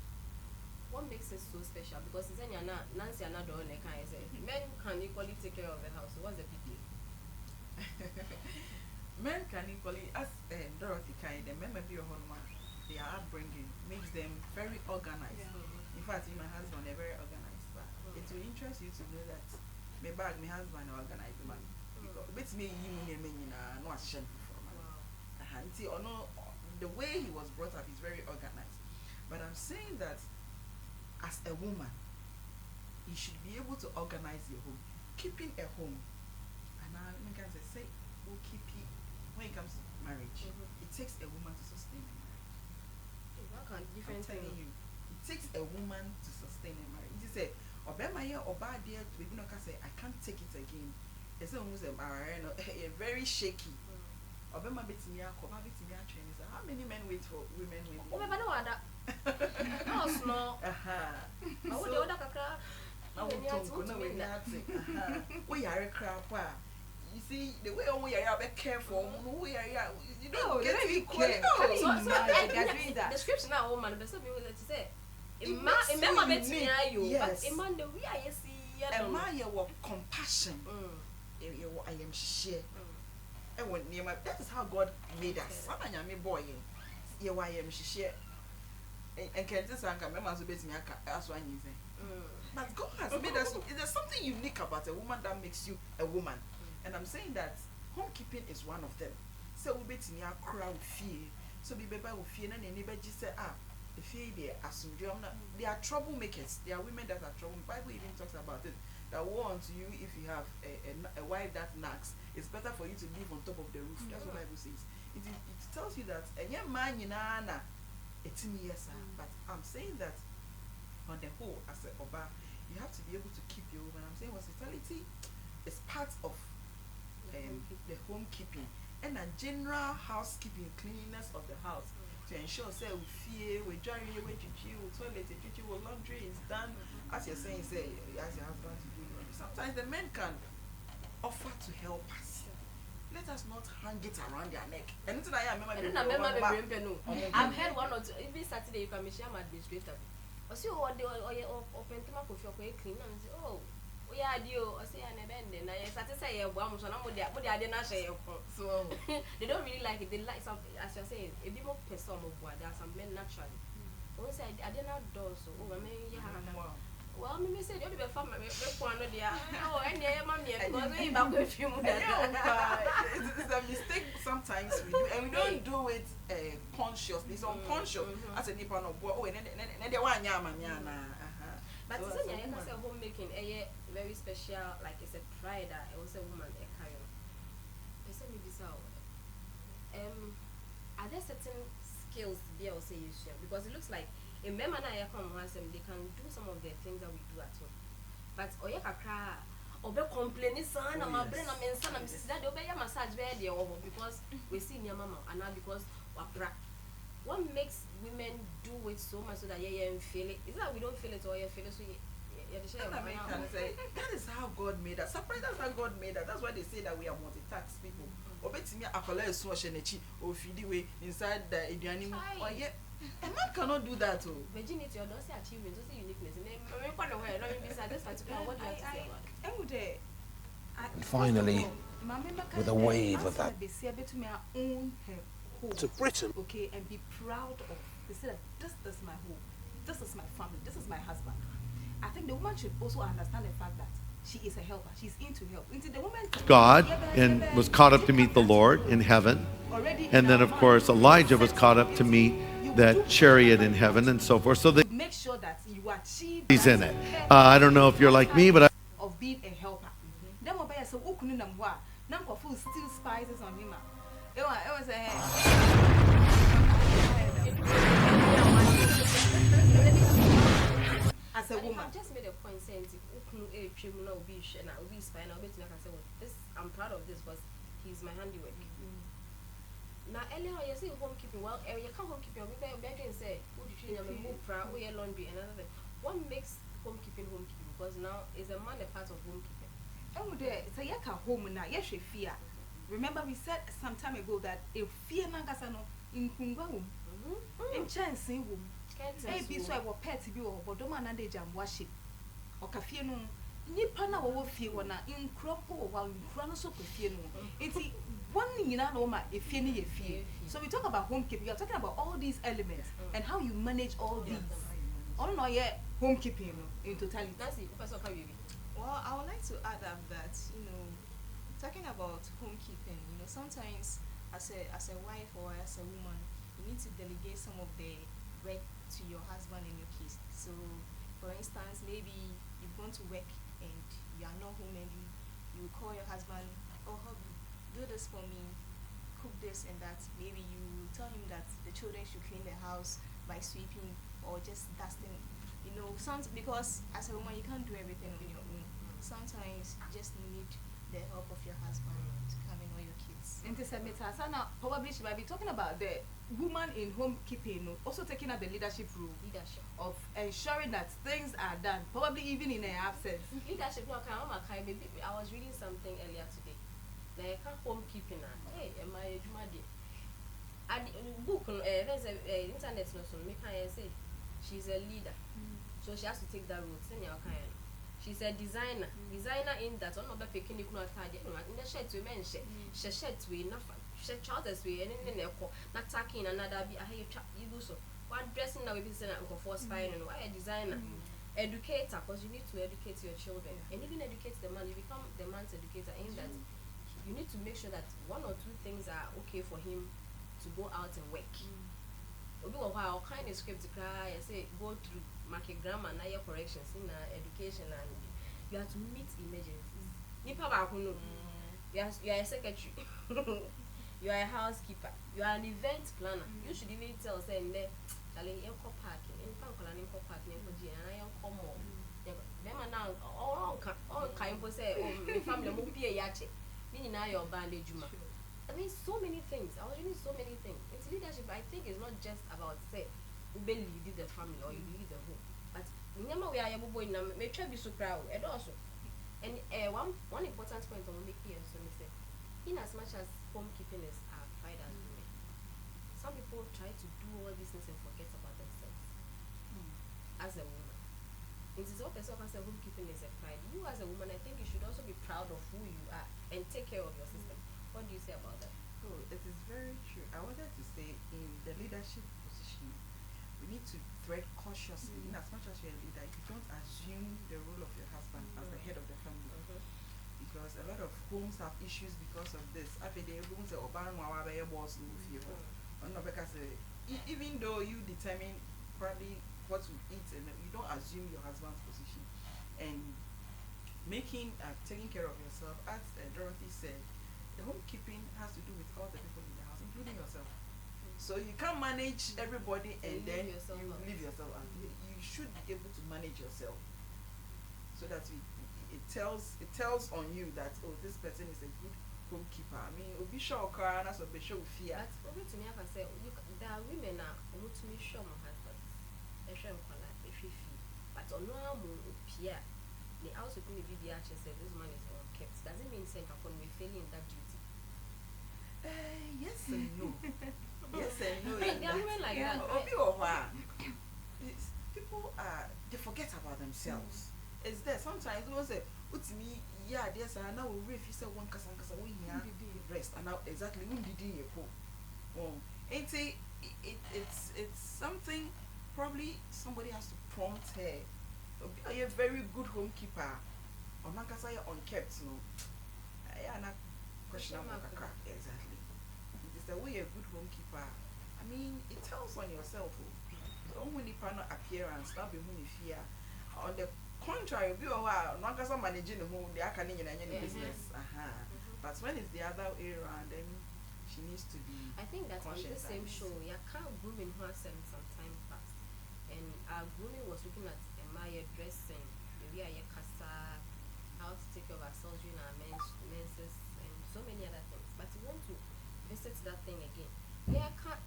What makes it so special? Because it's Nancy and Adon, men can equally take care of the house. So what's the big deal? Men can equally, as Dorothy kind, the men may be a home man. Their upbringing makes them very organized. In fact, my husband is very organized. But it will interest you to know that my husband is organized man. Because me, no shame for man. The way he was brought up is very organized. But I'm saying that as a woman, you should be able to organize your home. Keeping a home, and I can say, we'll keep it. When it comes to marriage, it takes a woman to sustain a marriage. I'm telling you, it takes a woman to sustain a marriage. You say, Obama or bad dear to be no say, I can't take it again. It's almost a very shaky. Obama bits me out, Obama bits me out. How many men wait for women waiting? Oh, but no other. No, no. I would order kakra. We are a crap. You see, the way we are careful, we are, you don't get it quick. The scripture now, woman, but some people that say, remember betting you, but a man, the way I see, a man, you compassion. I am share. And when near my, that is how God made us. I am a boy. You I am share. And can't just remember as a bit me as one you say. But God has made us. There's something unique about a woman that makes you a woman. And I'm saying that homekeeping is one of them. So we bet in your crowd fear. So be baby with fear and anybody just say the fear they assume they are troublemakers. They are women that are trouble. Bible even talks about it. That woe unto you if you have a wife that nags. It's better for you to live on top of the roof. That's what Bible says. It tells you that a young man it's me yes, but I'm saying that on the whole, as a Oba, you have to be able to keep your woman. I'm saying hospitality is part of the homekeeping and a general housekeeping, cleanliness of the house to ensure say we fear, we dry, we toilet, we laundry is done. As you're saying, say as your husband to do. Sometimes the men can offer to help us. Let us not hang it around their neck. And I've heard one or two. Every Saturday you can share my administrator. I see what they open to my coffee clean and say, oh. We are due, I say, an event, and I started to say, well, I didn't say, so they don't really like it. They like something, as you're saying, a bit more person of what there are some men naturally. Once I did not do so, I mean, yeah, well, me say, you'll be a farmer, one of the oh, and yeah, mammy, I'm going to it's a mistake sometimes we do, and we don't do it consciously, it's unconscious as a nippon of boy, and then they want yamana. But so it's a homemaking, a very special, like it's a pride that it was a woman a carry. It's a maybe so. Are there certain skills to be able to use here? Because it looks like a member na come once they can do some of the things that we do at home. But oyeka cry or be complaining son and my brain and son and that they obey massage there because we see near mama and now because we're what makes women do it so much so that you feel it? Is that we don't feel it or you feel it so that is how God made us. Surprise, that's how God made us. That's why they say that we are multitask people. Obetimi akola esu ohyenechi or feed way inside the Idianimu. Or yet a man cannot do that. Virginity or don't say achievement, don't say uniqueness. And finally, with a wave of that to Britain, okay, and be proud of. They say that this is my home, this is my family, this is my husband. I think the woman should also understand the fact that she is a helper. She's into help. Into the woman God and was caught up to meet the Lord in heaven, and then of course Elijah was caught up to meet that chariot in heaven and so forth. So they make sure that you achieve. He's in it. I don't know if you're like me, but of being a helper. Then what by so okunu na mwa na nkofo steal spices on him. It was as a woman. I've just made a point saying I'm proud of this because he's my handiwork. Now earlier you see homekeeping, well you can't homekeeping, you begging say, would you treat them move proud, your laundry and another thing. What makes homekeeping? Because now is a man a part of homekeeping. Oh there, so you can home now, yes you fear. Remember we said some time ago that if fear nangasano in Kungwa in chance womb. Maybe so I will pet you or Bodoma and they jam worship or Cafiano. Nipa na wo fie wona nkropo wa nkro so kofie no enti one thing na no ma efie ni ye fie. So we talk about homekeeping, we are talking about all these elements and how you manage all these. All no yeah homekeeping in totality. That's it. Well, I would like to add up that, talking about homekeeping, sometimes as a wife or as a woman, you need to delegate some of the work to your husband in your case. So for instance, maybe you've gone to work and you are not home and you call your husband, oh hubby, do this for me, cook this and that. Maybe you tell him that the children should clean the house by sweeping or just dusting. You know, because as a woman you can't do everything on your own. Sometimes you just need the help of your husband to come in, or your kids. And this Sana, probably she might be talking about the woman in homekeeping, also taking up the leadership role of ensuring that things are done, probably even in her absence. Leadership, no, maybe I was reading something earlier today. Like homekeeping, hey, am I and book there's a internet no so me can say she's a leader, so she has to take that road. She's a designer in that on the picking you not had in the shirt we mentioned she shirt we enough she trousers we and in the not taking another be a you do so what dressing now we be saying for spine and why a designer educator, because you need to educate your children and even educate the man. You become the man's educator in that you need to make sure that one or two things are okay for him to go out and work. Obi wa how kind of script to cry I say go through market grammar and your corrections in education, and you have to meet emergencies. Nipa ba ko no. You are a secretary. You are a housekeeper. You are an event planner. You should even tell say there challenge your parking. In fact kola ni parking ko ji and I come on. Them now all kind of say oh my family mo pie ya che. Me na your band ejuma. I mean, so many things. I was reading so many things. It's leadership. I think it's not just about say, you lead the family or you lead the home. But remember, we are able to make sure be so proud. And also, and one important point I want to make here is to say, in as much as homekeeping is our pride as women, some people try to do all these things and forget about themselves. As a woman, it is all person as a homekeeping is a pride. You as a woman, I think you should also be proud of who you are and take care of your system. What do you say about that? Oh, it is very true. I wanted to say in the leadership position, we need to tread cautiously. In as much as you're a leader, you don't assume the role of your husband as the head of the family. Because a lot of homes have issues because of this. Even though you determine probably what to eat, and you don't assume your husband's position. And taking care of yourself, as Dorothy said, the homekeeping has to do with all the people in the house, including yourself. So you can't manage everybody and then you leave yourself out. You should be able to manage yourself, so that it tells on you that this person is a good homekeeper. I mean, obi show car na so be show fear. But over to me I say there are women now who to me show my husband. I show him color if he feel. But on no mo pia. The house with me BBH said this man is unkept. Does it mean saying upon me failing in that duty? Yes and no. Yes and no. There are women like that. People they forget about themselves. It's there. Sometimes they say, "What's me? Yeah, there's now we if you say one kasa we here rest and now exactly when did you go? It's something. Probably somebody has to prompt her. Are you a very good homekeeper? Or not kasa you unkept? No. Yeah, not question about exactly. It is the way a good homekeeper. I mean, it tells on yourself. Only panel appearance, not be who fear. On the contrary, be a while, not because managing the home, they are canning in any business. But when it's the other way around, then she needs to be. I think that's on the same show. You can't grooming herself some time past. And our grooming was looking at Maya dressing, maybe a casa, how to take care of ourselves during our menses, and so many other things. But you want to visit that thing again. Yeah, can't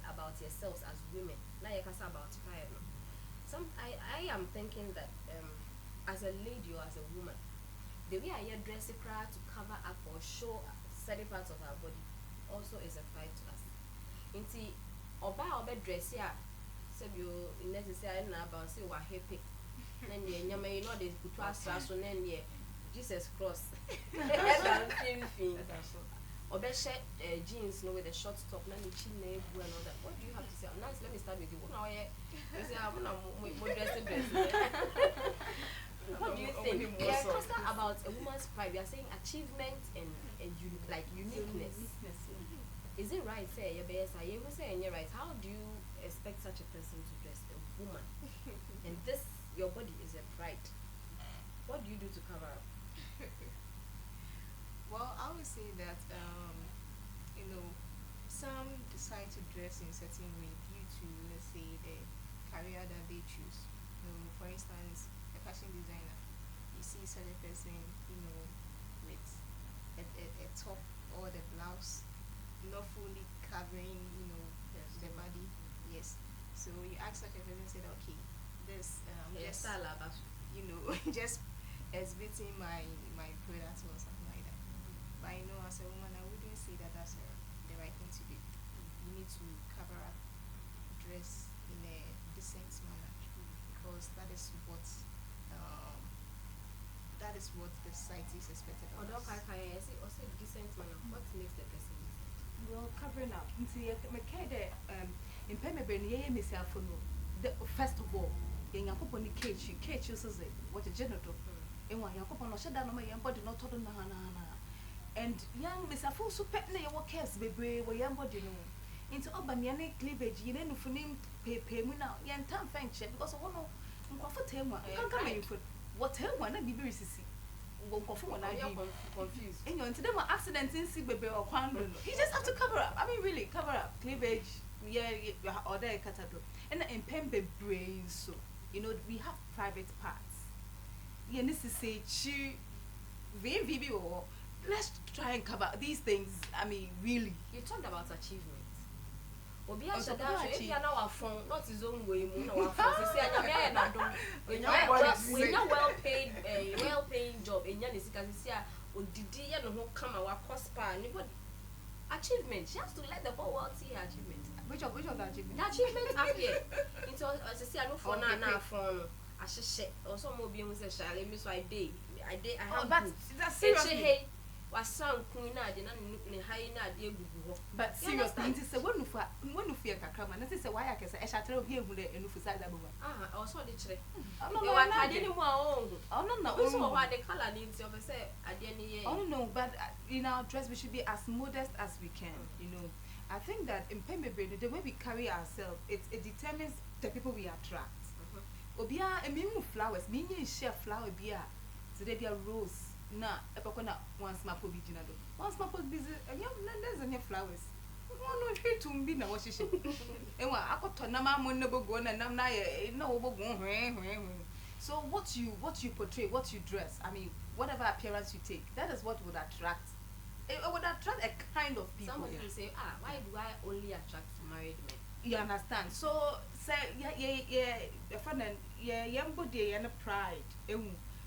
about yourselves as women. Now you can say about fire. I am thinking that as a lady or as a woman, the way I dress it to cover up or show certain parts of our body also is a pride to us. Inti oba dress here, so you necessarily know about say we're happy. Then you know they put us so then Jesus cross. Or shirt jeans, with a short top, and chin and all that. What do you have to say? Now let me start with you. Now you say I'm dressing. What do you think? We are talking about a woman's pride. We are saying achievement and uniqueness. Is it right? Say your best. I even say you're right. How do you expect such a person to dress, a woman? And this, your body is a pride. What do you do to cover up? Well, I would say that you know, some decide to dress in a certain way due to, let's say, the career that they choose. For instance, a fashion designer, you see certain person, with a top or the blouse not fully covering, the body. Yes. So you ask such a person, said, okay, this just just exhibiting my product or something like that. But I know as a woman, I wouldn't say that that's the right thing to do. You need to cover up, dress in a decent manner, because that is what the society is expected of Although us. I say also decent manner. What makes the person decent? Well, covering up. In first of all, Yankopon cage uses it, what a genital. And one Yankopon, shut down my young body, not told na. And young Miss Afu so pet lay what cares, baby, where young body know. Into Obanian cleavage, you know, for name pay me now, yan time fench, because I want to offer him one. I can't come for what hell one, I be very sissy. Won't conform when I am confused. And you into them accidents in see baby or quando. You just have to cover up. I mean, really, cover up. Cleavage, yeah, or there, catado. And in Pembe brain, so, we have private parts. Yeah, this is say, VVB, or let's try and cover these things. I mean, really. You talked about achievement. Obi a shada if you are now from not his own way, no say anya na dom. When well paying job, enya ne sika say odidi ye no ho kama wa cospa anybody. Achievement. She has to let the whole world see her achievement. Which of the achievement? The achievement up here. Into say I no for na for ahye or some mo bi hu say shall me so I have that's seriously. Was kun na de na ne high na de egugu ho. But seriously, it is a when you fear kakama, that is why I can say I shall tell here who the emphasize that woman. Also the tre. No, I didn't want no. So what the color needs of say at the end. Oh no, but in our dress we should be as modest as we can, I think that in Pembe the way we carry ourselves, it determines the people we attract. Obia emu flowers, meaning share flower bia. So they be a rose. Na epakona once mapo bijina do once mapo busy there's any flowers no hwe tumbi na washishe enwa akoto na ma mo nebogo na nam na ye na obogo hwe so what you portray, what you dress, I mean whatever appearance you take, that is what would attract. It would attract a kind of people. Somebody will say, why do I only attract married men? You understand? So say yeah friend young body and pride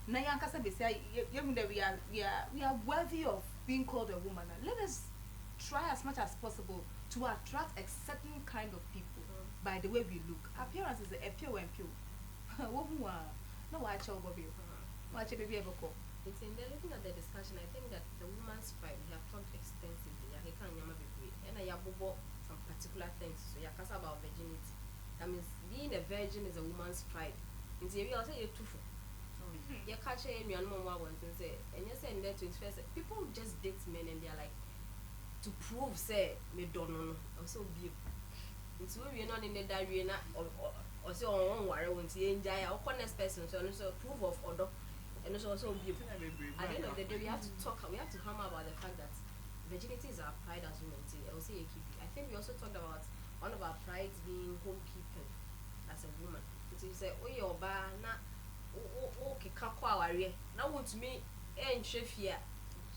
na yankasa be say we are worthy of being called a woman. Let us try as much as possible to attract a certain kind of people by the way we look. Appearance is a pure and pure. No watch over you. Watch a baby ever call. It's in there looking at the discussion. I think that the woman's pride, we have talked extensively. I can't remember and I have some particular things. So you about virginity. That means being a virgin is a woman's pride. In the area, I'll say you're too. You catch a man once and say, and you say in there 21st, people just date men and they're like, to prove, say, me don't know, or so be. It's where we're not in the diary or so on worry when see enjoy our honest person, so proof of order, and also be. At the end of the day, we have to hammer about the fact that virginity is our pride as women. I think we also talked about one of our prides being homekeeping as a woman. So you say, oh, your bar, na. Okay, kakwa warrior. Now want to me and chef here.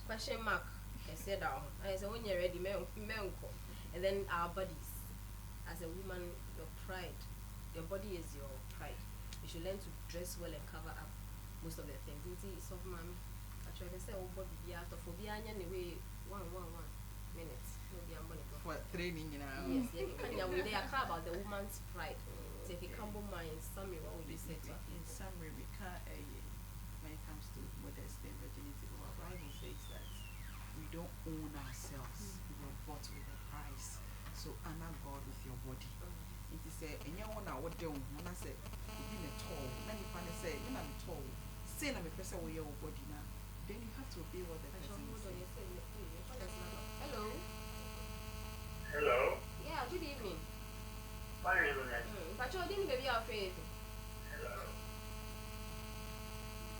Question mark. I said down. I said when you're ready, menko. And then our bodies. As a woman, your pride. Your body is your pride. You should learn to dress well and cover up most of the things. It's of man. I try to say, oh, body be out of phobia anyway. One minutes. For training, Yes, you can. They are about the woman's pride. So if you can't mind, summary, what would you say to her? In summary, we can't, when it comes to modesty and virginity, our Bible says that we don't own ourselves. We were bought with a price. So honor God with your body. It is a, and you want our dome, and I said, you've been tall. Then you finally say, you're not tall. Say, I'm a person with your body now. Then you have to obey what the person is saying. Hello. Hello. Yeah, good evening. Fine evening. But you didn't baby afraid. Hello.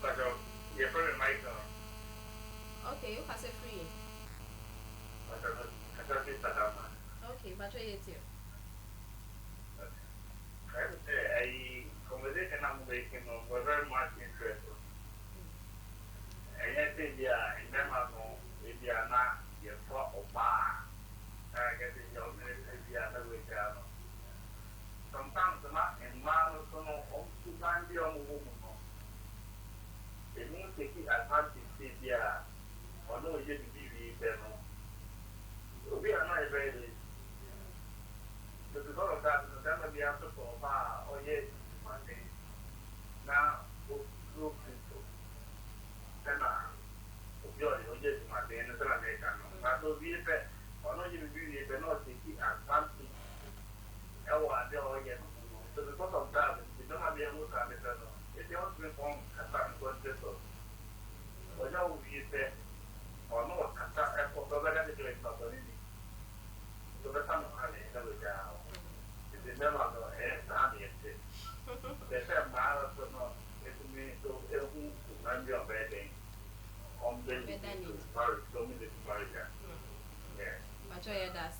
But But you eat you. I would say a conversation I'm making was very much interesting. And I think, yeah, in them, I know, if you are not, you're for a bar. I guess in your ministry, you are not with them. Sometimes, in man, so no, to find your woman. They mean taking advantage, yeah, or no, you be them. We are not very. So because of that, the time we have to go far, oh yes, Monday. Now, look into then oh yes, Monday, and the American. But so we say, or no, you be not taking advantage. Oh, I don't get. So because of that, we don't have the able to understand. If you want to inform Qatar and concept of, or now we say, or no, Qatar airport, so that is the company. So that's not having another job. Never know, and I'm here. The same matter, so no, it's me to who I'm your bedding. On the marriage, so many marriage. Yeah. But you that's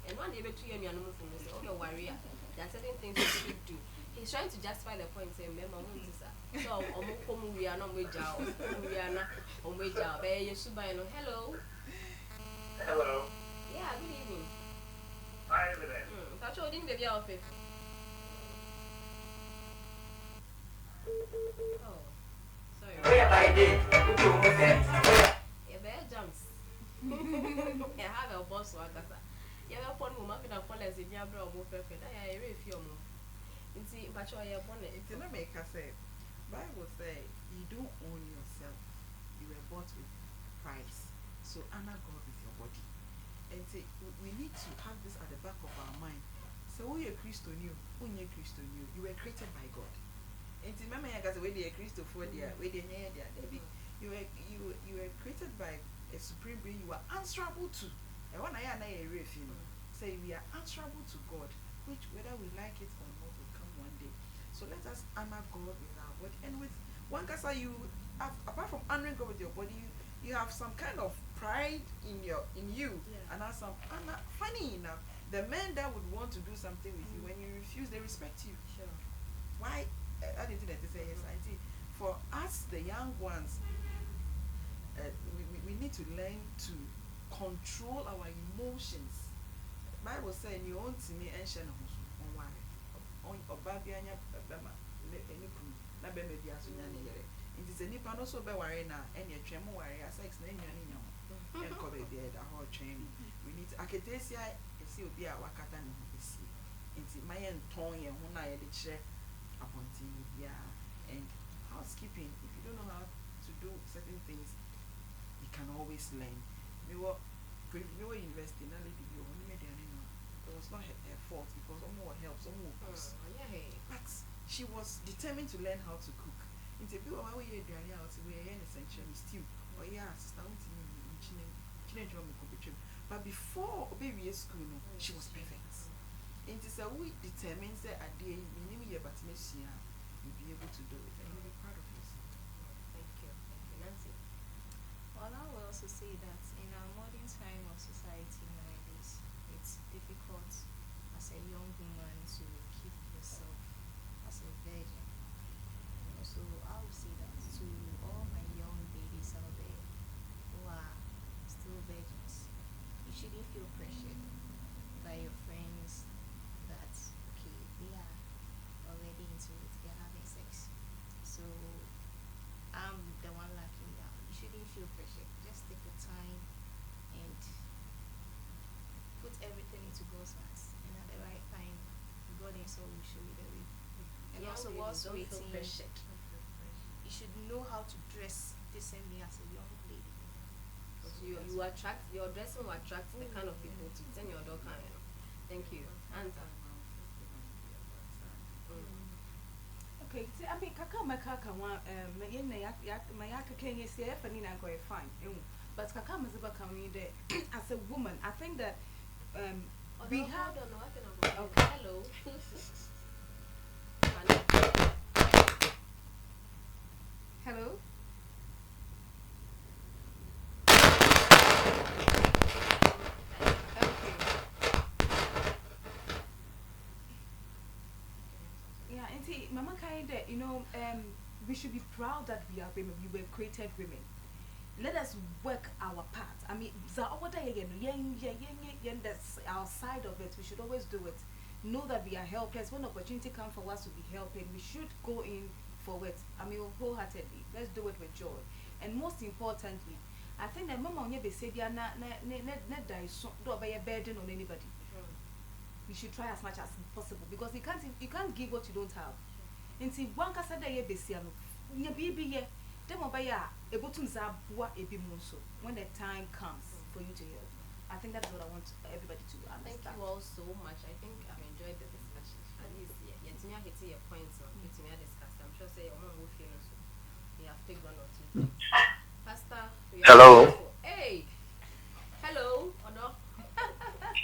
and one day between you and your from this, oh, no worry. There are certain things you should do. He's trying to justify the point, saying, Member, so, we are not with Jow, we are not on with Jow. Hello. Hello. Yeah, good evening. Hi, Evelyn. That's all in the office. Oh, sorry. Yeah, bear jumps. I have a boss or a cassa. You have a phone woman with a phone as if you have a perfect. I have a few more. It's in Pachoya bonnet. It's not make us say, Bible say, you don't own yourself. You were bought with price. So honor God with your body. And say, we need to have this at the back of our mind. So who you Christo knew? Who you Christo knew? You were created by God. And remember, you guys, where they are Christo for there, where they are there, you were created by a supreme being. You are answerable to. And when I say we are answerable to God, which whether we like it or not will come one day. So let us honor God with our body. And with one case, you have, apart from honoring God with your body, you have some kind of pride in you, yeah. And have some honor. Funny enough, the men that would want to do something with you, when you refuse, they respect you. Sure. Why? I didn't think that they say yes. I think for us, the young ones, we need to learn to control our emotions. Bible says, "You want to me and share no on why on obabianya bema any kum na bema bi aso nya ne yere." It is a nipa no so be worry na and ye twem worry sex na nya ne nya ho. En ko be be da ho twem. We need aketesia esi obi a wakata ne ho esi. Nti mayen ton ye ho na ye de kire aponti bia. And housekeeping, if you don't know how to do certain things, you can always learn. We were investing in a lady, it was not her fault because someone helped, someone cooks. But she was determined to learn how to cook. It's a bit of a way you're doing out, we're in a sanctuary stew. Or yeah, but before baby school, she was perfect. It is a way determines that a day, but you'll be able to do it and you'll be proud of yourself. Thank you, Nancy. Well, I will also say that in our modern time of society nowadays, it's difficult as a young woman to keep yourself as a virgin. So I would say that to all my young ladies out there who are still virgins, you shouldn't feel pressured by your friends that okay, they are already into it, they're having sex. So I'm the one lacking down. You shouldn't feel pressured. Just take the time and put everything into God's hands. And at the right time, God himself will show you the way. And also whilst waiting, you should know how to dress decently as a young lady. So you attract, your dressing will attract the kind of people to send your dog kind. Thank you. Answer. Okay, I mean, kaka one, mayaka can you say if I go fine. But kaka maziba coming there as a woman, I think that we have. Okay. Hello. Hello. Okay. Mama kind we should be proud that we are women. We were created women. Let us work our part. I mean, that's our side of it. We should always do it. Know that we are helpless. When opportunity comes for us to be helping, we should go in for it. I mean, wholeheartedly. Let's do it with joy. And most importantly, I think that Mama onye be say dia na die so do be a burden on anybody. We should try as much as possible because you can't give what you don't have. Nti one kasa da ye besia no nya bibi ye dem obaya ebotum za boa ebi mu so when the time comes for you to help. I think that's what I want everybody to understand. Thank you all so much. I think I've enjoyed the discussion. At least yeah, to me I hit your points on to me discuss. I'm sure say your mom will feel so. We have taken one or two things. Pastor, hello. Hey. Hello. Odo.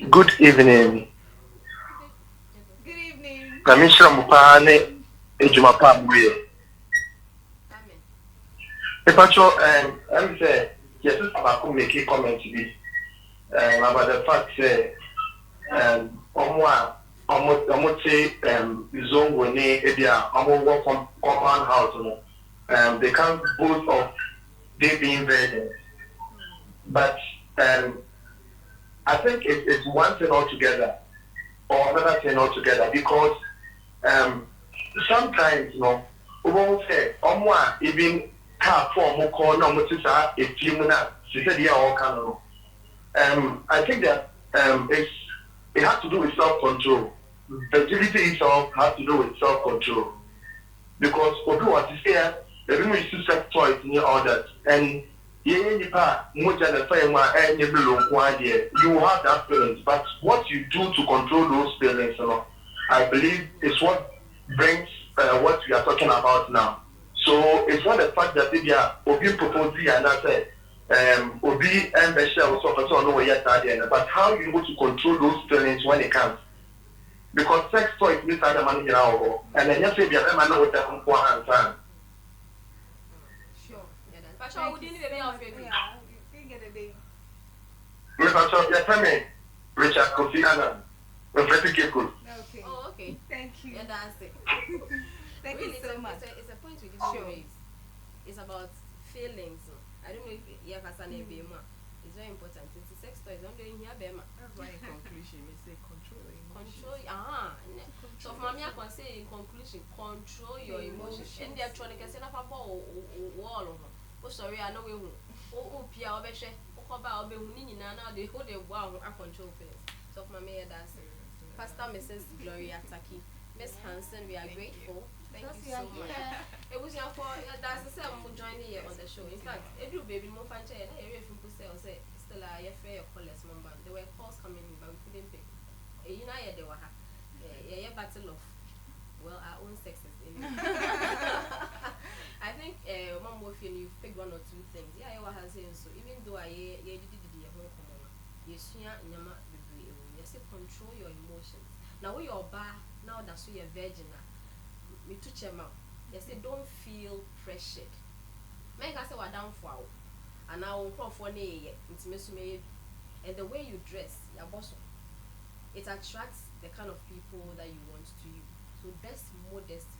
Good evening. Good evening. Commissioner Mupane Ejumapa Buye. Amen. Epacho, I'm say yes, I'm make a comment about the fact that almost say zone when they are work compound house, they can't boast of they being virgins. But I think it's one thing altogether or another thing altogether because sometimes we won't say even car form or call no mutisa a few minutes she said yeah all can I think that it has to do with self-control. Fertility itself has to do with self-control because what is here the women use sex toys and all that and you will have that feelings, but what you do to control those feelings, I believe is what brings what we are talking about now. So it's not the fact that they are Obi proposing and I say Obi and Beshel was no yet but how you go to control those feelings when it comes. Because sex toys means other money now and then you say we are man with the hand time. Pastor, we didn't even have Mr. Tell me, Richard Kofi Annan, Prophetic Kekul. Okay. Oh, okay. Thank you. Yeah, that's it. Thank really, you so much. It's a point we didn't raise. It's about feelings. I don't know if you have a Bema. It's very important. It's a sex toys. I'm doing here, Bema. That's why in conclusion, we say control your emotions. So, Mommy, I can say in conclusion, control your emotions. And they're trying to get up a ball wall. Oh, sorry, I know we will. Oh, Pia, Obeshe. About now they hold a wow and control feelings. So my mayor does. Pastor Mrs. Gloria Taki, Miss Hansen, we are grateful. Thank you so much. It was your fault. That's the same who joined here on the show. In fact, every baby more fan chair, area from Pusel say still a fair callers member. There were calls coming in, but we couldn't pick. You know, they were a battle of our own sexes. I think Mom Wolfian, you've picked one or two things. Yeah, I was saying so. Even though I did the whole common, you see, you say control your emotions. Now, we are bar now that's you're virgin. Me to check out. You say don't feel pressured. Make us say we're down for and now we'll for intimacy and the way you dress, your boss, it attracts the kind of people that you want to you. So that's modesty.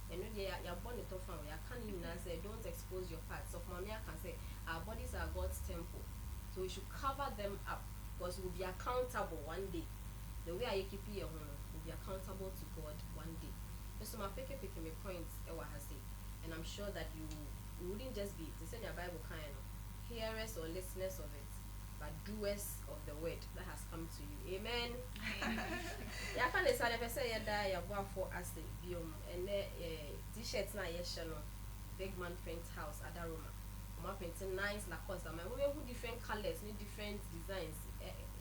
And when you're born it off, I can't even say don't expose your parts. So mommy, I can say our bodies are God's temple, so we should cover them up because we'll be accountable one day. The way I keep your home, we'll be accountable to God one day. So my picking my points, and I'm sure that you wouldn't just be to send your Bible kind of hearers or listeners of it, but doers of the word that has come to you. Amen. I can't decide if I say you die, you're going for us the biome and t-shirts now, yes, Big Man Print House at Aroma. I'm painting nice Lacoste. I'm who different colors, need different designs.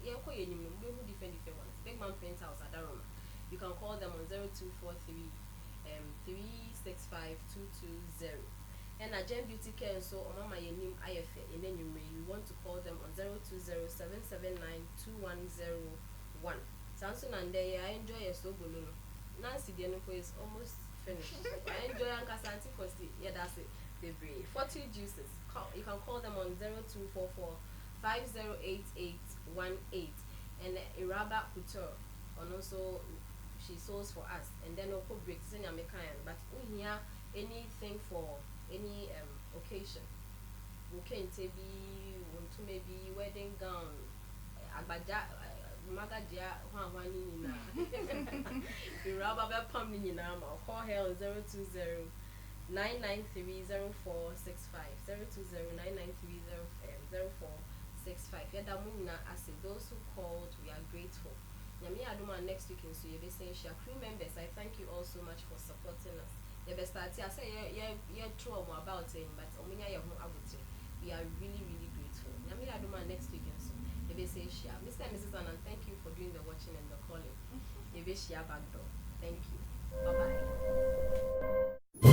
Yeah, who different ones. Big Man Print House at Aroma. You can call them on 0243 365 220. And a Gem Beauty Care, so Mama Yenim IFA in any way, you want to call them on 020-779-2101. Samson and I enjoy a slow balloon. Nancy Dianico is almost finished. I enjoy Anka Santi Costi. Yeah, that's it. The 40 juices. You can call them on 0244-508818 and Iraba Couture. And also she sews for us, and then we'll break in your mechanic. But we hear anything for any occasion. We can be want to maybe wedding gown, abaja, maga dia, one in the rubber pump in your or call her 020 993-0465 020-993-0465. Yeah, I say those who called, we are grateful. Yami Aduma next week in so you be saying share crew members. I thank you all so much for supporting us. You be start I say yeah true about it, but omunya your home about it. We are really grateful. Yami Aduma next week in so you be say share. Mr. and Mrs. Anand, thank you for doing the watching and the calling. You be share back door. Thank you. Bye bye.